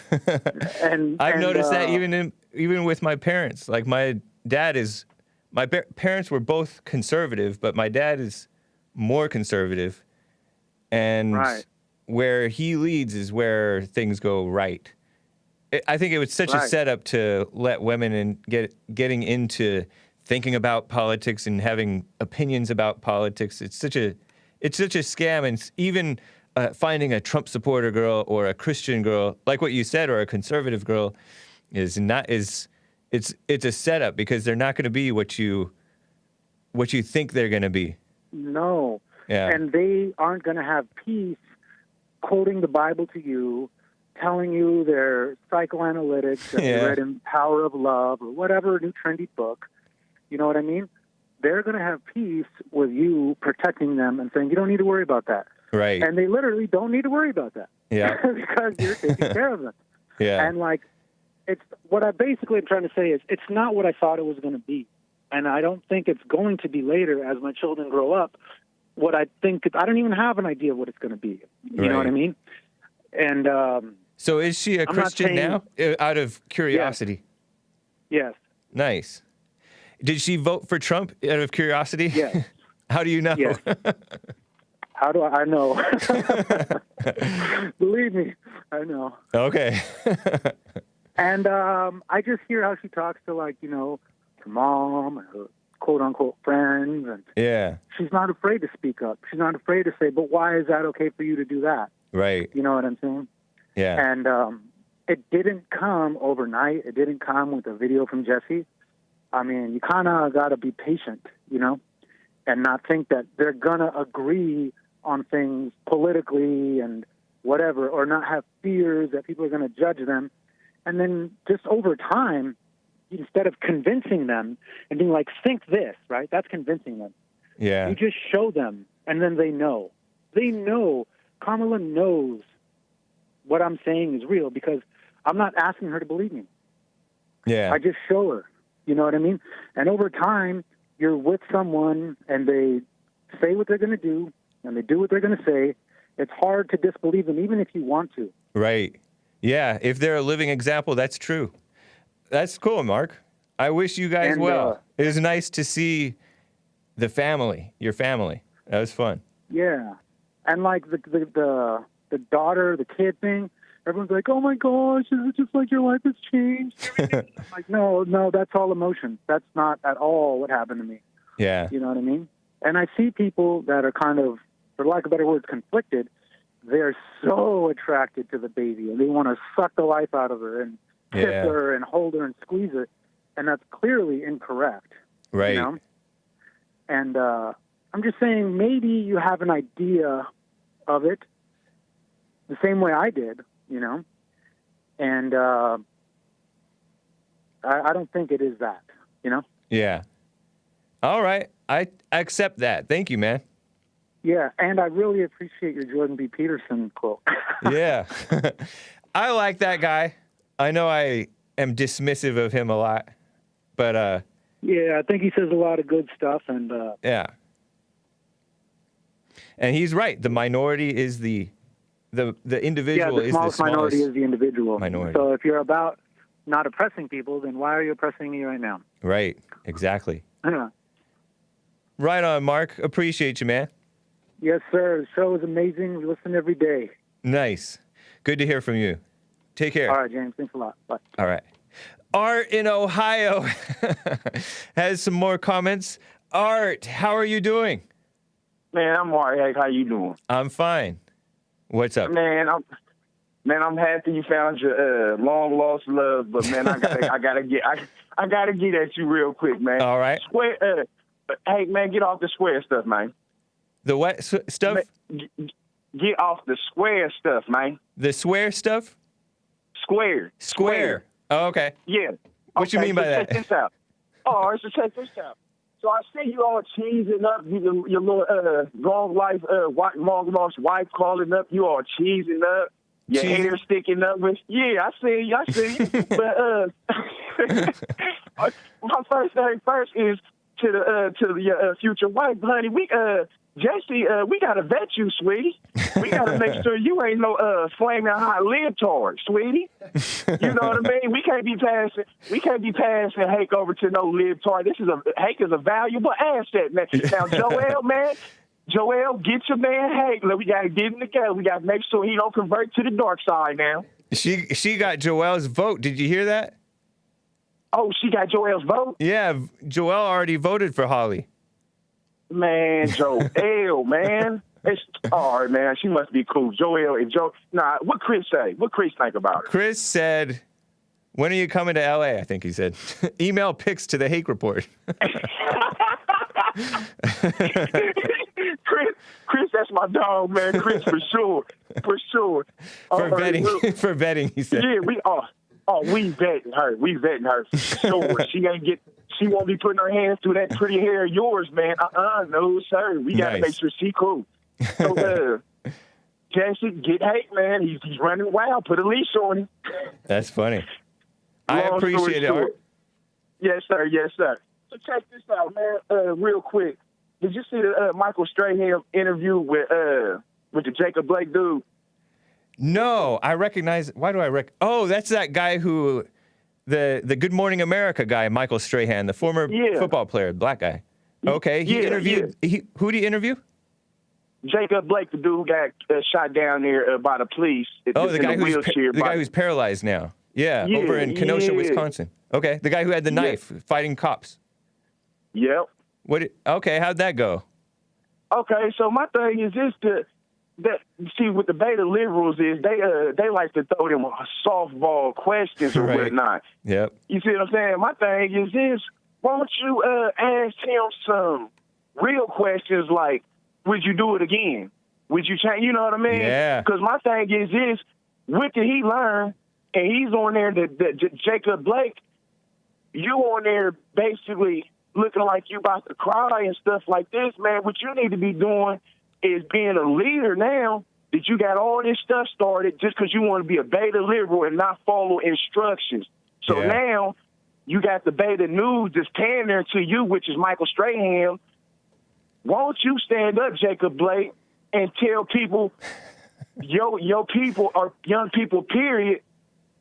I mean? I've noticed that even with my parents. Like my parents were both conservative, but my dad is more conservative. And where he leads is where things go right. I think it was such a setup to let women and getting into thinking about politics and having opinions about politics. It's such a scam, and even finding a Trump supporter girl or a Christian girl, like what you said, or a conservative girl, it's a setup, because they're not going to be what you think they're going to be. No. Yeah. And they aren't going to have peace quoting the Bible to you, telling you their psychoanalytics that they read in Power of Love or whatever new trendy book. You know what I mean? They're going to have peace with you protecting them and saying, you don't need to worry about that. Right. And they literally don't need to worry about that. Yeah. Because you're taking care of them. Yeah. And like, it's what I basically am trying to say is it's not what I thought it was going to be. And I don't think it's going to be later as my children grow up. What I think, I don't even have an idea of what it's going to be. You know what I mean? And so is she a Christian now, out of curiosity? Yes. Nice. Did she vote for Trump out of curiosity? Yes. How do you know? Yes. How do I know? Believe me, I know. Okay. And I just hear how she talks to, like, you know, her mom and her quote-unquote friends. And Yeah. she's not afraid to speak up. She's not afraid to say, but why is that okay for you to do that? Right. You know what I'm saying? Yeah. And it didn't come overnight. It didn't come with a video from Jesse. I mean, you kind of got to be patient, you know, and not think that they're going to agree on things politically and whatever, or not have fears that people are going to judge them. And then just over time, instead of convincing them and being like, think this, right? That's convincing them. Yeah. You just show them, and then they know. They know. Kamala knows what I'm saying is real because I'm not asking her to believe me. Yeah. I just show her. You know what I mean? And over time, you're with someone, and they say what they're going to do, and they do what they're going to say. It's hard to disbelieve them, even if you want to. Right. Yeah. If they're a living example, that's true. That's cool, Mark. I wish you guys And, well. It was nice to see the family, your family. That was fun. Yeah. And like the daughter, the kid thing, everyone's like, oh my gosh, is it just like your life has changed? I'm like, no, that's all emotion. That's not at all what happened to me. Yeah. You know what I mean? And I see people that are kind of, for lack of better words, conflicted. They're so attracted to the baby, and they want to suck the life out of her and kiss her and hold her and squeeze her. And that's clearly incorrect. Right. You know? And I'm just saying, maybe you have an idea of it the same way I did, you know? And I don't think it is that, you know? Yeah. All right. I accept that. Thank you, man. Yeah, and I really appreciate your Jordan B. Peterson quote. Yeah. I like that guy. I know I am dismissive of him a lot, but yeah, I think he says a lot of good stuff, and yeah. And he's right. The minority is the individual the is smallest the minority is the individual. minority. So if you're about not oppressing people, then why are you oppressing me right now? Right. Exactly. Yeah. Right on, Mark. Appreciate you, man. Yes, sir. The show is amazing. We listen every day. Nice. Good to hear from you. Take care. All right, James. Thanks a lot. Bye. All right. Art in Ohio has some more comments. Art, how are you doing? Man, I'm all right. Hake, how you doing? I'm fine. What's up? Man, I'm happy you found your long lost love, but man, I gotta get at you real quick, man. All right. Square, hey man, get off the square stuff, man. The what stuff? Get off the square stuff, man. The swear stuff? Square. Oh, okay. Yeah. What you mean by that? Check this out. Check this out. So I see you all cheesing up your little long lost wife calling up. You all cheesing up. Your hair sticking up. Yeah, I see you. But my first thing first is to the future wife, honey. Jesse, we gotta vet you, sweetie. We gotta make sure you ain't no flaming hot libtard, sweetie. You know what I mean? We can't be passing Hake over to no libtard. Hake is a valuable asset, man. Now, Joel, get your man Hake. Look, we gotta get him together. We gotta make sure he don't convert to the dark side now. She got Joel's vote. Did you hear that? Oh, she got Joel's vote? Yeah, Joel already voted for Holly. Man, Joel, man. It's all right, man. She must be cool. What Chris say? What Chris think about her? Chris said, when are you coming to LA? I think he said. Email pics to the Hake Report. Chris, that's my dog, man. Chris, for sure. For For vetting, he said. Yeah, we vetting her. We vetting her for sure. She won't be putting her hands through that pretty hair of yours, man. No, sir. We got to make sure she cool. So, Jesse, get Hake, man. He's running wild. Put a leash on him. That's funny. I appreciate it, Art. Yes, sir. Yes, sir. So check this out, man. Real quick. Did you see the Michael Strahan interview with the Jacob Blake dude? No, I recognize. Why do I Oh, that's that guy who... The Good Morning America guy, Michael Strahan, the former football player, black guy. Okay, he interviewed. Who did he interview? Jacob Blake, the dude who got shot down there by the police. Oh, the guy wheelchair. The guy who's paralyzed now. Yeah, over in Kenosha, Wisconsin. Okay, the guy who had the knife fighting cops. Yep. Okay, how'd that go? Okay, so my thing is that see what the beta liberals is they like to throw them softball questions or whatnot. Yep. You see what I'm saying? My thing is this: won't you ask him some real questions like, would you do it again? Would you change? You know what I mean? Yeah. Because my thing is this: what did he learn? And he's on there, Jacob Blake. You on there basically looking like you about to cry and stuff like this, man. What you need to be doing is being a leader now that you got all this stuff started just because you want to be a beta liberal and not follow instructions. So now you got the beta news that's pandering to you, which is Michael Strahan. Won't you stand up, Jacob Blake, and tell people, your people are young people, period,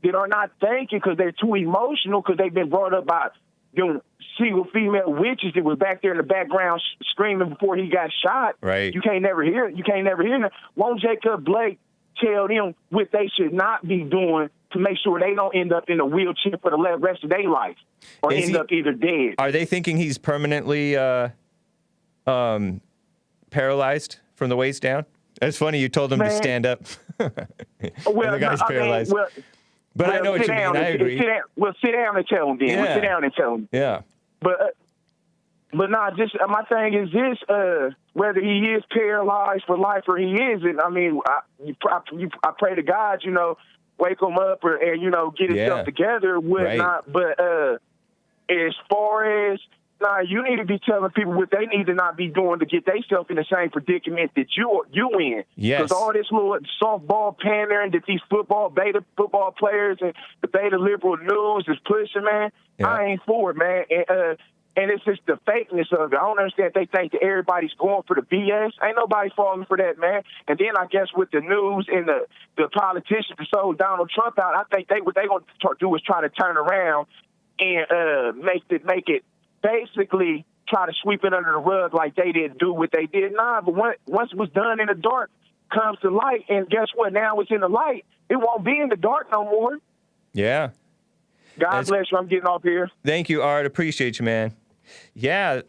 that are not thinking because they're too emotional because they've been brought up by them single female witches that was back there in the background screaming before he got shot. Right. You can't never hear it. You can't never hear it. Won't Jacob Blake tell them what they should not be doing to make sure they don't end up in a wheelchair for the rest of their life or end up either dead? Are they thinking he's permanently paralyzed from the waist down? That's funny. You told him to stand up. Well, the guy's paralyzed. But I know what you mean. I agree. Sit down and tell him then. Yeah. Sit down and tell him. Yeah. But nah, just my thing is this: whether he is paralyzed for life or he isn't, I mean, I pray to God, wake him up and get himself together, whatnot. Right. But as far as you need to be telling people what they need to not be doing to get themselves in the same predicament that you in. Yes. Because all this little softball pandering that these beta football players and the beta liberal news is pushing, man, I ain't for it, man. And it's just the fakeness of it. I don't understand. They think that everybody's going for the BS. Ain't nobody falling for that, man. And then I guess with the news and the politicians that sold Donald Trump out, I think what they going to do is try to turn around and make it basically try to sweep it under the rug like they didn't do what they did. Nah, but once it was done in the dark, comes to light, and guess what? Now it's in the light. It won't be in the dark no more. Yeah. God bless you. I'm getting off here. Thank you, Art. Appreciate you, man. Yeah,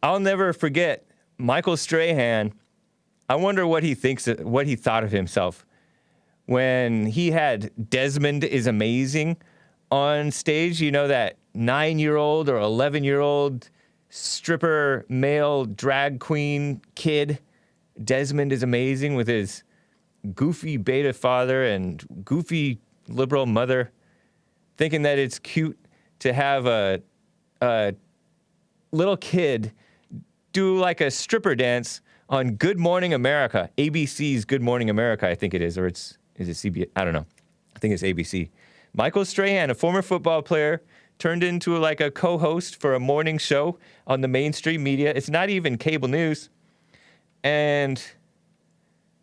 I'll never forget Michael Strahan. I wonder what he thought of himself when he had Desmond is Amazing on stage. You know, that 9-year-old or 11-year-old stripper male drag queen kid, Desmond is Amazing, with his goofy beta father and goofy liberal mother, thinking that it's cute to have a little kid do like a stripper dance on Good Morning America, ABC's Good Morning America, I think it is, or is it CBS? I don't know. I think it's ABC. Michael Strahan, a former football player, turned into like a co-host for a morning show on the mainstream media. It's not even cable news. And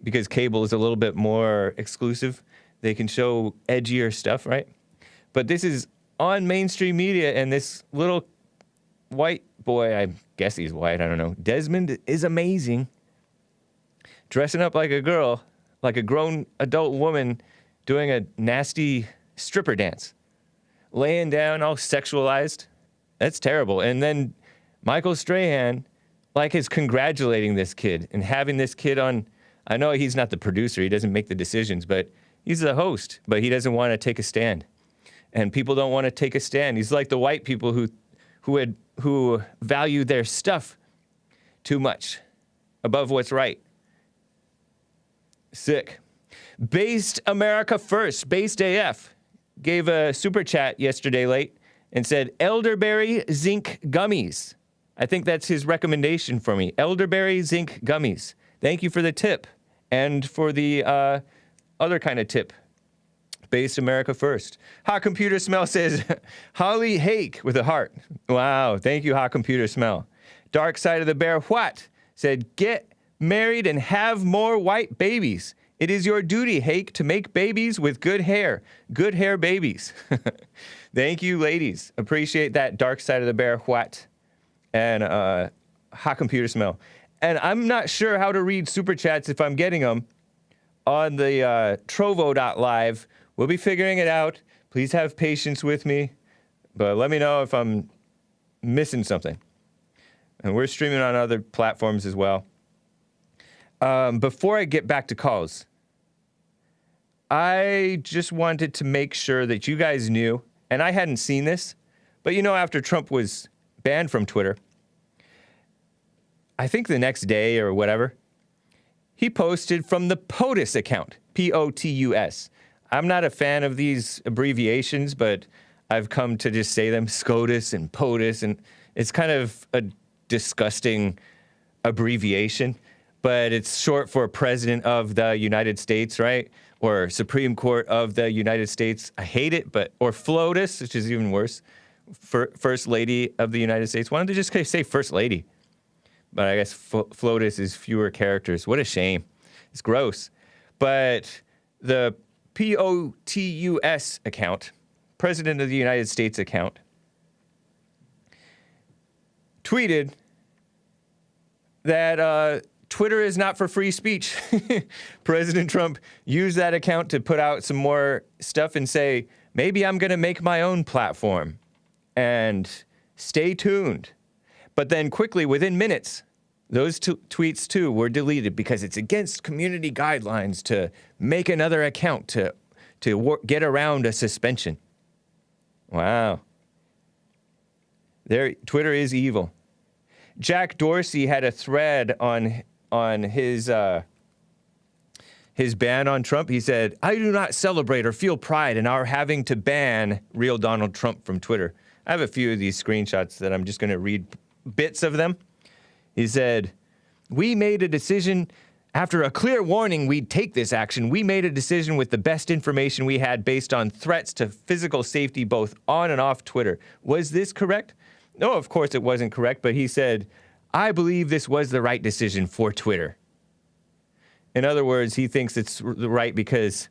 because cable is a little bit more exclusive, they can show edgier stuff, right? But this is on mainstream media, and this little white boy, I guess he's white, I don't know, Desmond is Amazing, dressing up like a girl, like a grown adult woman, doing a nasty stripper dance, laying down all sexualized. That's terrible. And then Michael Strahan, is congratulating this kid and having this kid on. I know he's not the producer, he doesn't make the decisions, but he's the host, but he doesn't want to take a stand. And people don't want to take a stand. He's like the white people who value their stuff too much above what's right. Sick. Based America First, Based AF, gave a super chat yesterday late and said, elderberry zinc gummies. I think that's his recommendation for me. Elderberry zinc gummies. Thank you for the tip and for the other kind of tip. Based America First. Hot Computer Smell says, Holly Hake with a heart. Wow, thank you, Hot Computer Smell. Dark Side of the Bear What said, get married and have more white babies. It is your duty, Hake, to make babies with good hair. Good hair babies. Thank you, ladies. Appreciate that, Dark Side of the Bear What. And Hot Computer Smell. And I'm not sure how to read super chats if I'm getting them on the Trovo.live. We'll be figuring it out. Please have patience with me. But let me know if I'm missing something. And we're streaming on other platforms as well. Before I get back to calls, I just wanted to make sure that you guys knew, and I hadn't seen this, but you know, after Trump was banned from Twitter, I think the next day or whatever, he posted from the POTUS account, POTUS. I'm not a fan of these abbreviations, but I've come to just say them, SCOTUS and POTUS, and it's kind of a disgusting abbreviation, but it's short for President of the United States, right? Or Supreme Court of the United States. I hate it, or FLOTUS, which is even worse. First Lady of the United States. Why don't they just say First Lady? But I guess FLOTUS is fewer characters. What a shame. It's gross. But the POTUS account, President of the United States account, tweeted that Twitter is not for free speech. President Trump used that account to put out some more stuff and say, maybe I'm going to make my own platform. And stay tuned. But then quickly, within minutes, those tweets too were deleted because it's against community guidelines to make another account to get around a suspension. Wow. Twitter is evil. Jack Dorsey had a thread on his ban on Trump. He said, I do not celebrate or feel pride in our having to ban real Donald Trump from Twitter. I have a few of these screenshots that I'm just going to read bits of them. He said, we made a decision after a clear warning we'd take this action. We made a decision with the best information we had based on threats to physical safety both on and off Twitter. Was this correct? No, of course it wasn't correct, but he said, I believe this was the right decision for Twitter. In other words, he thinks it's right because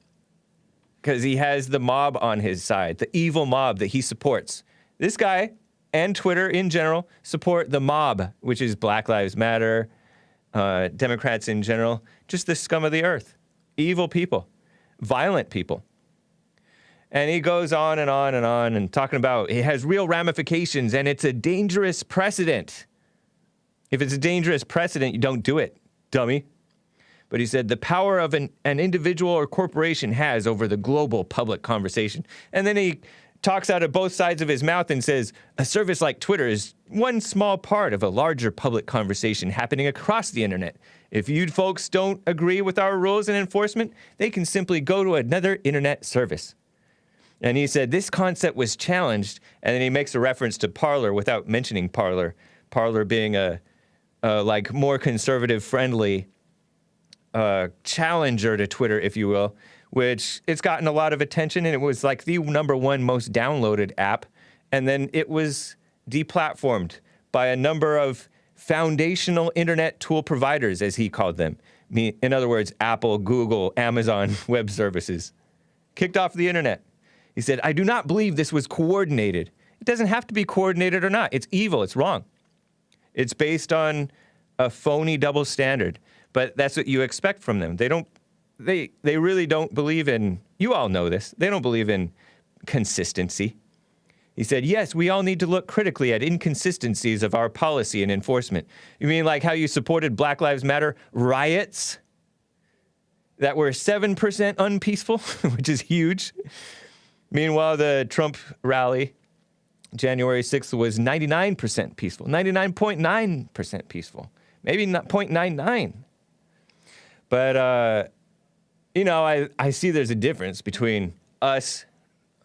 he has the mob on his side, the evil mob that he supports. This guy and Twitter in general support the mob, which is Black Lives Matter, Democrats in general, just the scum of the earth, evil people, violent people. And he goes on and on and on and talking about it has real ramifications and it's a dangerous precedent. If it's a dangerous precedent, you don't do it, dummy. But he said the power of an individual or corporation has over the global public conversation. And then he talks out of both sides of his mouth and says, a service like Twitter is one small part of a larger public conversation happening across the internet. If you folks don't agree with our rules and enforcement, they can simply go to another internet service. And he said this concept was challenged, and then he makes a reference to Parler without mentioning Parler. Parler being a like more conservative friendly challenger to Twitter, if you will, which it's gotten a lot of attention, and it was like the #1 most downloaded app. And then it was deplatformed by a number of foundational internet tool providers, as he called them. In other words, Apple, Google, Amazon Web Services. Kicked off the internet. He said, I do not believe this was coordinated. It doesn't have to be coordinated or not. It's evil. It's wrong. It's based on a phony double standard. But that's what you expect from them. They really don't believe in, you all know this, they don't believe in consistency. He said, yes, we all need to look critically at inconsistencies of our policy and enforcement. You mean like how you supported Black Lives Matter riots that were 7% unpeaceful, which is huge. Meanwhile, the Trump rally, January 6th, was 99% peaceful, 99.9% peaceful, maybe not 0.99. But, you know, I see there's a difference between us,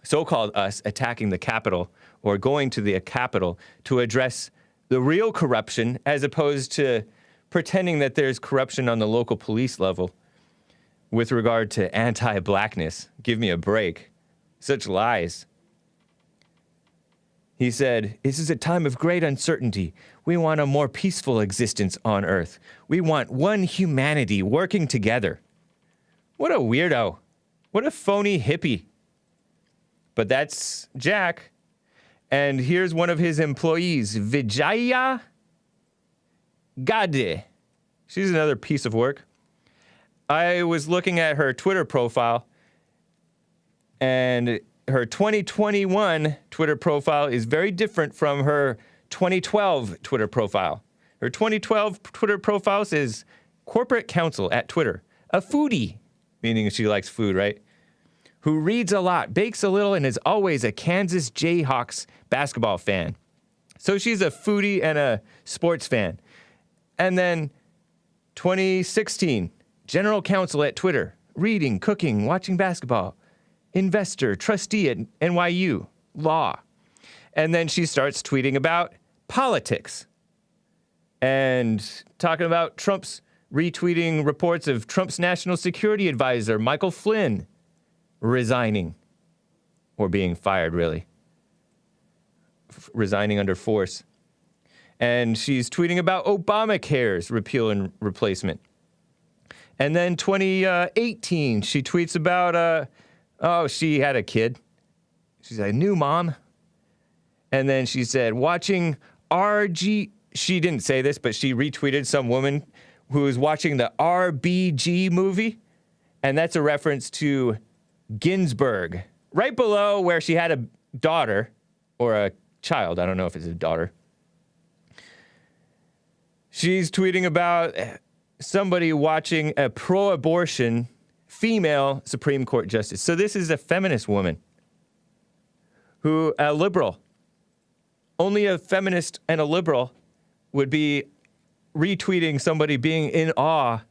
so-called us, attacking the Capitol or going to the Capitol to address the real corruption as opposed to pretending that there's corruption on the local police level with regard to anti-blackness. Give me a break. Such lies. He said, this is a time of great uncertainty. We want a more peaceful existence on Earth. We want one humanity working together. What a weirdo. What a phony hippie. But that's Jack. And here's one of his employees, Vijaya Gade. She's another piece of work. I was looking at her Twitter profile, and her 2021 Twitter profile is very different from her 2012 Twitter profile. Her 2012 Twitter profile says corporate counsel at Twitter, a foodie, meaning she likes food, right? Who reads a lot, bakes a little, and is always a Kansas Jayhawks basketball fan. So she's a foodie and a sports fan. And then 2016, general counsel at Twitter, reading, cooking, watching basketball, investor, trustee at NYU, law. And then she starts tweeting about politics and talking about Trump's retweeting reports of Trump's national security advisor, Michael Flynn, resigning or being fired, really. Resigning under force. And she's tweeting about Obamacare's repeal and replacement. And then 2018, she tweets about, she had a kid. She's a new mom. And then she said, watching RG, she didn't say this, but she retweeted some woman who was watching the RBG movie. And that's a reference to Ginsburg, right below where she had a daughter or a child. I don't know if it's a daughter. She's tweeting about somebody watching a pro-abortion female Supreme Court justice. So this is a feminist woman who, a liberal. Only a feminist and a liberal would be retweeting somebody being in awe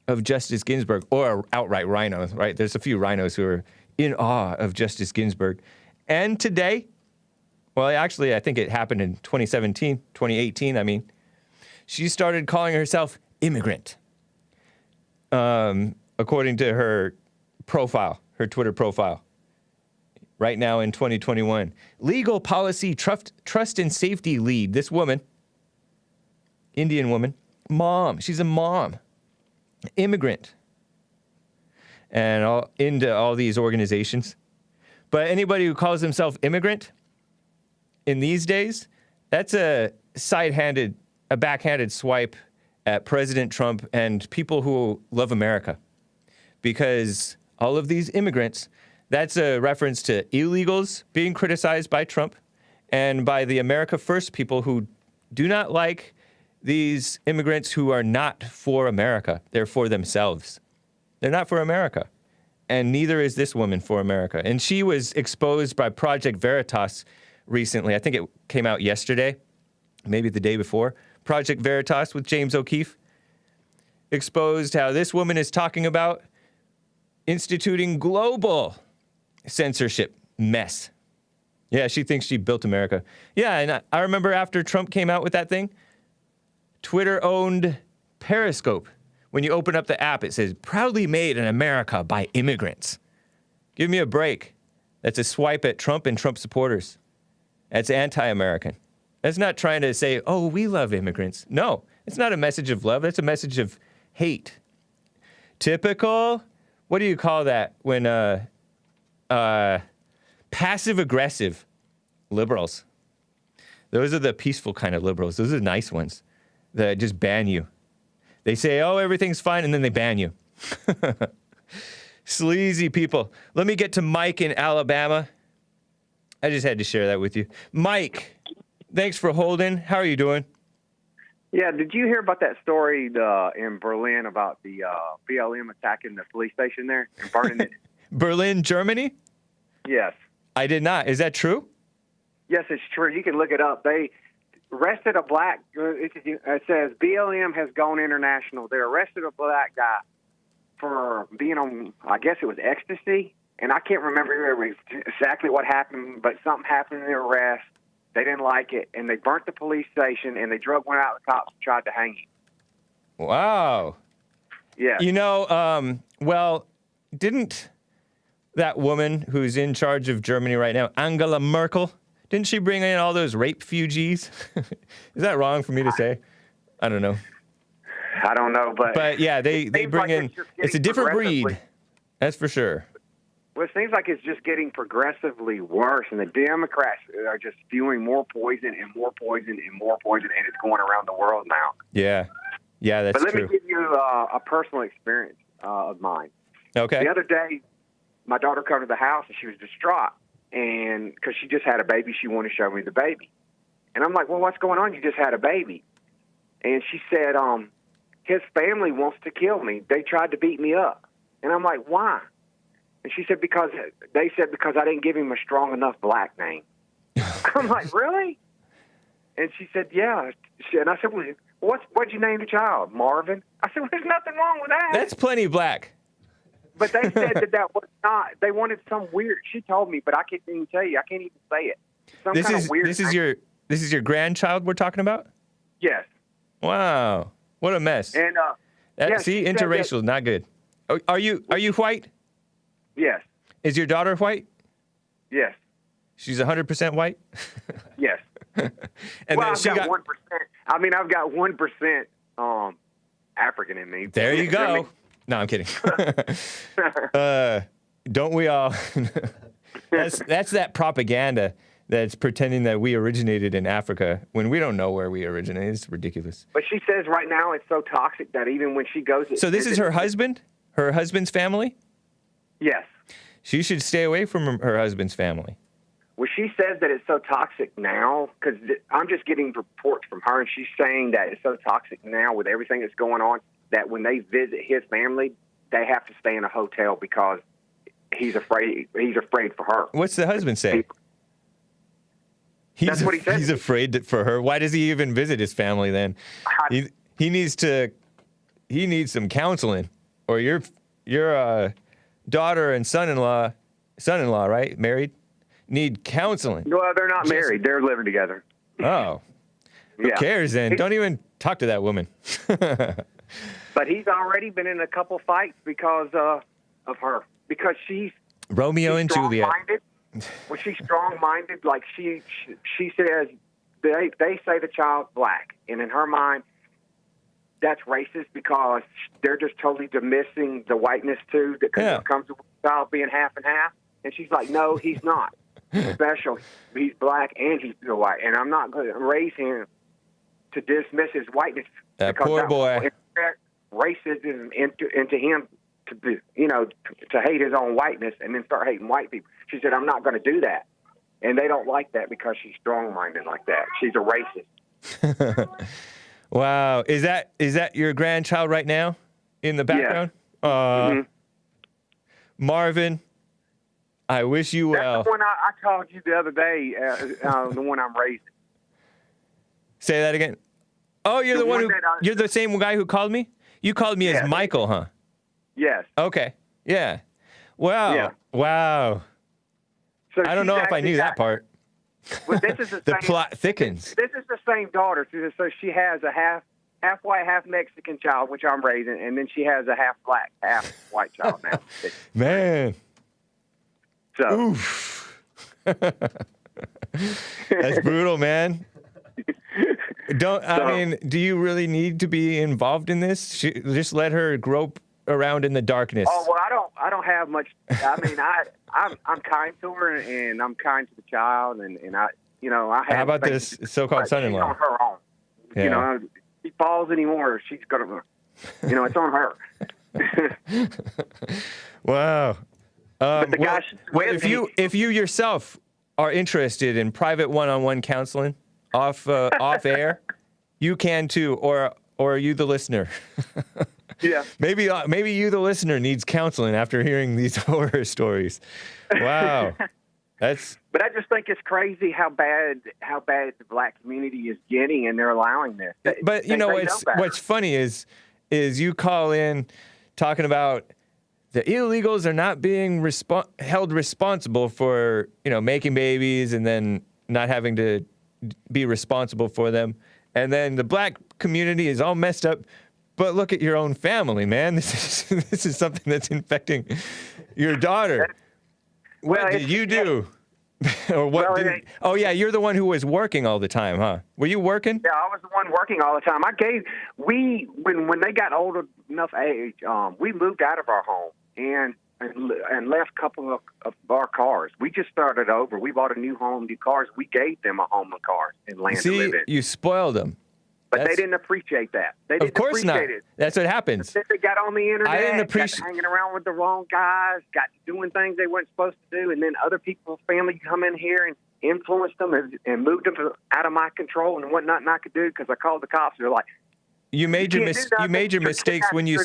of Justice Ginsburg, or outright rhinos, right? There's a few rhinos who are in awe of Justice Ginsburg. And today, well, actually, I think it happened in 2018, I mean, she started calling herself immigrant, according to her profile, her Twitter profile, right now in 2021. Legal policy trust and safety lead. This woman, Indian woman, mom, she's a mom, immigrant, and into all these organizations. But anybody who calls himself immigrant in these days, that's a backhanded swipe at President Trump and people who love America. Because all of these immigrants, that's a reference to illegals being criticized by Trump and by the America First people who do not like these immigrants who are not for America. They're for themselves. They're not for America. And neither is this woman for America. And she was exposed by Project Veritas recently. I think it came out yesterday, maybe the day before. Project Veritas with James O'Keefe exposed how this woman is talking about instituting global censorship mess. Yeah, she thinks she built America. Yeah, and I remember after Trump came out with that thing, Twitter owned Periscope. When you open up the app, it says, proudly made in America by immigrants. Give me a break. That's a swipe at Trump and Trump supporters. That's anti-American. That's not trying to say, oh, we love immigrants. No, it's not a message of love. That's a message of hate. Typical, what do you call that when passive-aggressive liberals? Those are the peaceful kind of liberals. Those are the nice ones that just ban you. They say, oh, everything's fine, and then they ban you. Sleazy people. Let me get to Mike in Alabama. I just had to share that with you. Mike, thanks for holding. How are you doing? Yeah, did you hear about that story in Berlin about the BLM attacking the police station there and burning it? Berlin, Germany? Yes. I did not. Is that true? Yes, it's true. You can look it up. They arrested a black, it says BLM has gone international. They arrested a black guy for being on, I guess it was ecstasy. And I can't remember exactly what happened, but something happened in the arrest. They didn't like it, and they burnt the police station, and they drug one out of the cops and tried to hang him. Wow. Yeah. You know, well, didn't that woman who's in charge of Germany right now, Angela Merkel, didn't she bring in all those rape refugees? Is that wrong for me to say? I don't know. I don't know, but yeah, they bring like in, it's a different breed. That's for sure. Well, it seems like it's just getting progressively worse, and the Democrats are just spewing more poison and more poison and more poison, and it's going around the world now. Yeah. Yeah, that's But let true. me give you a personal experience of mine. Okay. The other day, my daughter came to the house and she was distraught, and because she just had a baby, she wanted to show me the baby. And I'm like, well, what's going on? You just had a baby. And she said, his family wants to kill me. They tried to beat me up. And I'm like, why? And she said, because I didn't give him a strong enough black name. I'm like, really? And she said, yeah. And I said, well, what'd you name the child? Marvin? I said, well, there's nothing wrong with that. That's plenty black. But they said that was not. They wanted some weird. She told me, but I can't even tell you. I can't even say it. Some kind of weird. This is your grandchild we're talking about? Yes. Wow. What a mess. And see, interracial, not good. Are you white? Yes. Is your daughter white? Yes. She's 100% white? Yes. And well, then I've she got 1%. I mean, I've got 1% African in me. There you go. No, I'm kidding. Don't we all? That's that propaganda that's pretending that we originated in Africa when we don't know where we originated. It's ridiculous. But she says right now it's so toxic that even when she goes... So this is her husband? Her husband's family? Yes. She should stay away from her husband's family. Well, she says that it's so toxic now, because I'm just getting reports from her, and she's saying that it's so toxic now with everything that's going on that when they visit his family, they have to stay in a hotel because he's afraid for her. What's the husband say? That's what he said. He's afraid for her. Why does he even visit his family then? He needs some counseling. Or your daughter and son-in-law, right? Married? Need counseling. Well, they're not married. They're living together. Oh. Who cares then? Don't even talk to that woman. But he's already been in a couple fights because of her. Because she's Romeo and Juliet. Well, she's strong-minded. Like she says, they say the child's black, and in her mind, that's racist because they're just totally dismissing the whiteness too. Because it comes to the child being half and half, and she's like, no, he's not special. He's black and he's still white, and I'm not going to raise him to dismiss his whiteness. That poor boy. Racism into him to be, to hate his own whiteness and then start hating white people. She said, I'm not going to do that. And they don't like that because she's strong-minded like that. She's a racist. Wow. Is that your grandchild right now in the background? Yeah. Marvin, I wish you well. That's the one I called you the other day, the one I'm raising. Say that again. Oh, you're the one who, you're the same guy who called me? You called me as Michael, huh? Yes. Okay. Yeah. Wow. Yeah. Wow. So I don't know if I knew that part. Well, this is the The plot thickens. This is the same daughter. So she has a half white, half Mexican child, which I'm raising, and then she has a half black, half white child now. Man. So. Oof. That's brutal, man. I mean, do you really need to be involved in this? Just let her grope around in the darkness. Oh well, I don't have much. I mean, I'm kind to her and I'm kind to the child and I I have. How about this so-called son-in-law? She's on her own. Yeah. If she falls anymore, she's gonna. It's on her. Wow. But the guy if you yourself are interested in private one-on-one counseling off air, you can too, or you the listener. Yeah. Maybe you the listener needs counseling after hearing these horror stories. Wow. But I just think it's crazy how bad the black community is getting, and they're allowing this. But what's funny is you call in talking about the illegals are not being held responsible for making babies and then not having to be responsible for them, and then the black community is all messed up. But look at your own family, man. This is something that's infecting your daughter. What did you do? Or what? Oh yeah, you're the one who was working all the time, huh? Were you working? Yeah, I was the one working all the time. When they got old enough age, we moved out of our home and left a couple of our cars. We just started over. We bought a new home, new cars. We gave them a home and cars and land to live in. You spoiled them. But they didn't appreciate that. They didn't Of course not. appreciate it. That's what happens. They got on the internet, I didn't got appreciate. hanging around with the wrong guys, got doing things they weren't supposed to do, and then other people's family come in here and influenced them and moved them out of my control and what not could do because I called the cops. They're like, You made your mistakes when you,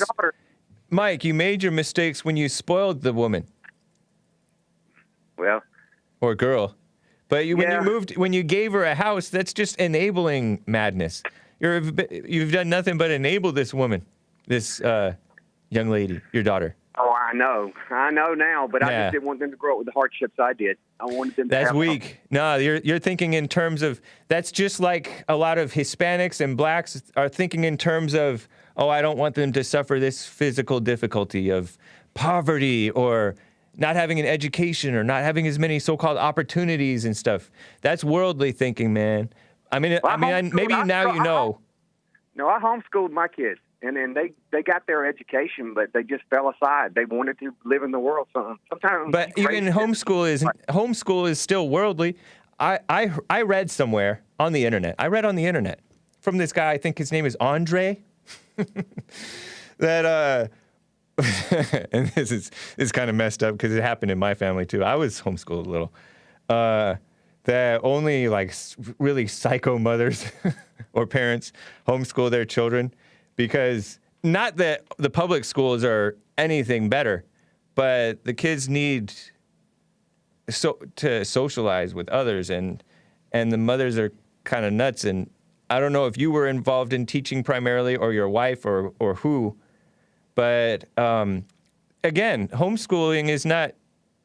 Mike. You made your mistakes when you spoiled the woman. Well, or girl, but when you gave her a house, that's just enabling madness. You've done nothing but enable this woman, this young lady, your daughter. Oh, I know now, but I just didn't want them to grow up with the hardships I did. I wanted them to That's have weak. No, you're thinking in terms of, that's just like a lot of Hispanics and blacks are thinking in terms of, oh, I don't want them to suffer this physical difficulty of poverty or not having an education or not having as many so-called opportunities and stuff. That's worldly thinking, man. Maybe now you know. No, I homeschooled my kids. And then they got their education, but they just fell aside. They wanted to live in the world. Sometimes. But even homeschool is still worldly. I read somewhere on the internet. From this guy. I think his name is Andre. That and this is kind of messed up because it happened in my family too. I was homeschooled a little. That only like really psycho mothers or parents homeschool their children. Because not that the public schools are anything better, but the kids need to socialize with others, and the mothers are kind of nuts. And I don't know if you were involved in teaching primarily, or your wife, or who, but again, homeschooling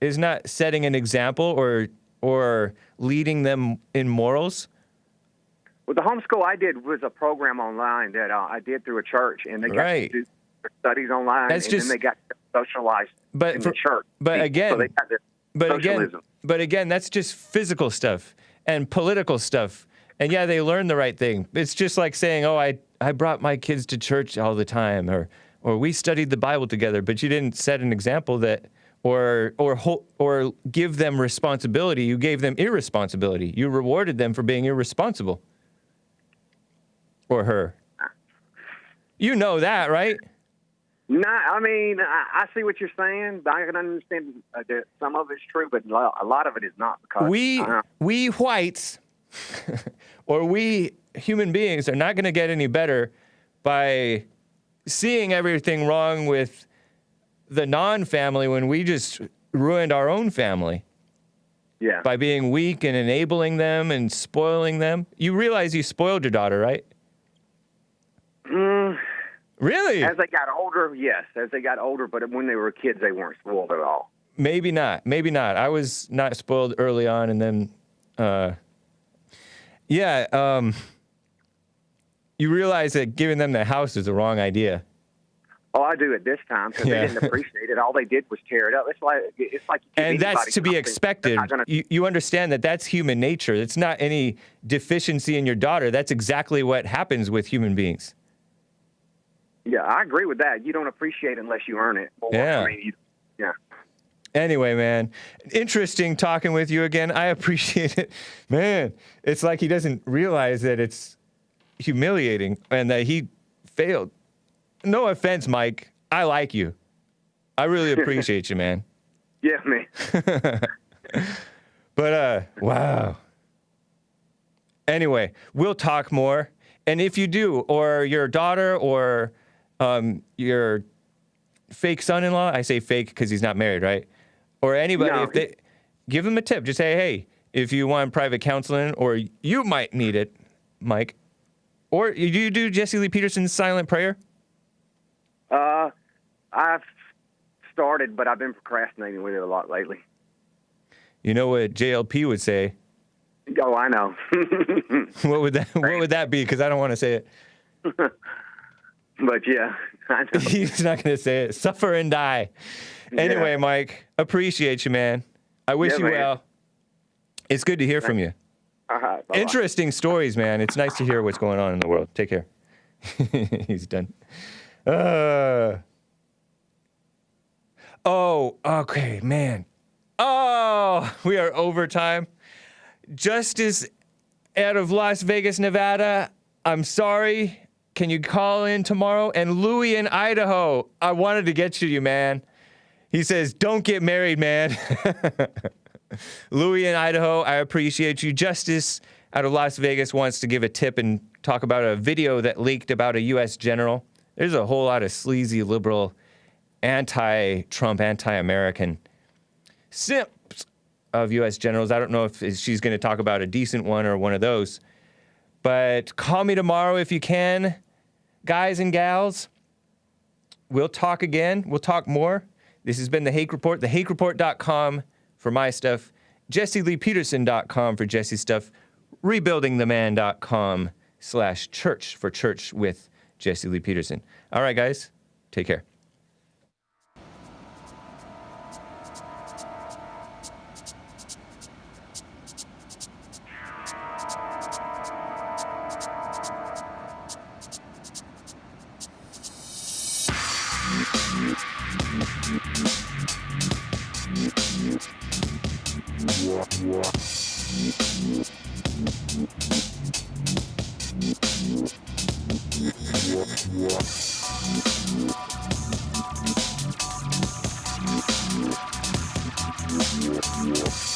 is not setting an example or leading them in morals. Well, the homeschool I did was a program online that I did through a church, and they got to do their studies online, then they got socialized in the church. But again, so they got their socialism. But again, that's just physical stuff and political stuff. And yeah, they learn the right thing. It's just like saying, oh, I brought my kids to church all the time, or we studied the Bible together, but you didn't set an example that, or give them responsibility. You gave them irresponsibility. You rewarded them for being irresponsible. Or her. You know that, right? No, I mean, I see what you're saying. I can understand that some of it's true, but a lot of it is not. Because we whites, or we human beings, are not going to get any better by seeing everything wrong with the non-family when we just ruined our own family. Yeah. By being weak and enabling them and spoiling them. You realize you spoiled your daughter, right? Really? As they got older, yes. As they got older, but when they were kids, they weren't spoiled at all. Maybe not. I was not spoiled early on, and then, you realize that giving them the house is the wrong idea. Oh, I do at this time because they didn't appreciate it. All they did was tear it up. It's like and that's to be expected. You understand that that's human nature. It's not any deficiency in your daughter. That's exactly what happens with human beings. Yeah, I agree with that. You don't appreciate it unless you earn it. Well, yeah. Yeah. Anyway, man, interesting talking with you again. I appreciate it. Man, it's like he doesn't realize that it's humiliating and that he failed. No offense, Mike. I like you. I really appreciate you, man. Yeah, man. But, wow. Anyway, we'll talk more. And if you do, or your daughter, or your fake son-in-law, I say fake because he's not married, right? Or anybody, if they give them a tip. Just say, hey, if you want private counseling, or you might need it, Mike. Or do you do Jesse Lee Peterson's silent prayer? I've started, but I've been procrastinating with it a lot lately. You know what JLP would say? Oh, I know. What would that be? Because I don't want to say it. But yeah, I know. He's not going to say it. Suffer and die. Yeah. Anyway, Mike, appreciate you, man. I wish you well. It's good to hear from you. All right. Bye-bye. Interesting stories, man. It's nice to hear what's going on in the world. Take care. He's done. Oh, okay, man. Oh, we are overtime. Justice out of Las Vegas, Nevada. I'm sorry. Can you call in tomorrow? And Louie in Idaho, I wanted to get to you, man. He says, don't get married, man. Louie in Idaho, I appreciate you. Justice out of Las Vegas wants to give a tip and talk about a video that leaked about a U.S. general. There's a whole lot of sleazy, liberal, anti-Trump, anti-American simps of U.S. generals. I don't know if she's going to talk about a decent one or one of those. But call me tomorrow if you can, guys and gals. We'll talk again. We'll talk more. This has been The Hake Report, thehakereport.com for my stuff, JesseLeePeterson.com for Jesse's stuff, rebuildingtheman.com/church for church with Jesse Lee Peterson. All right, guys, take care. Yeah.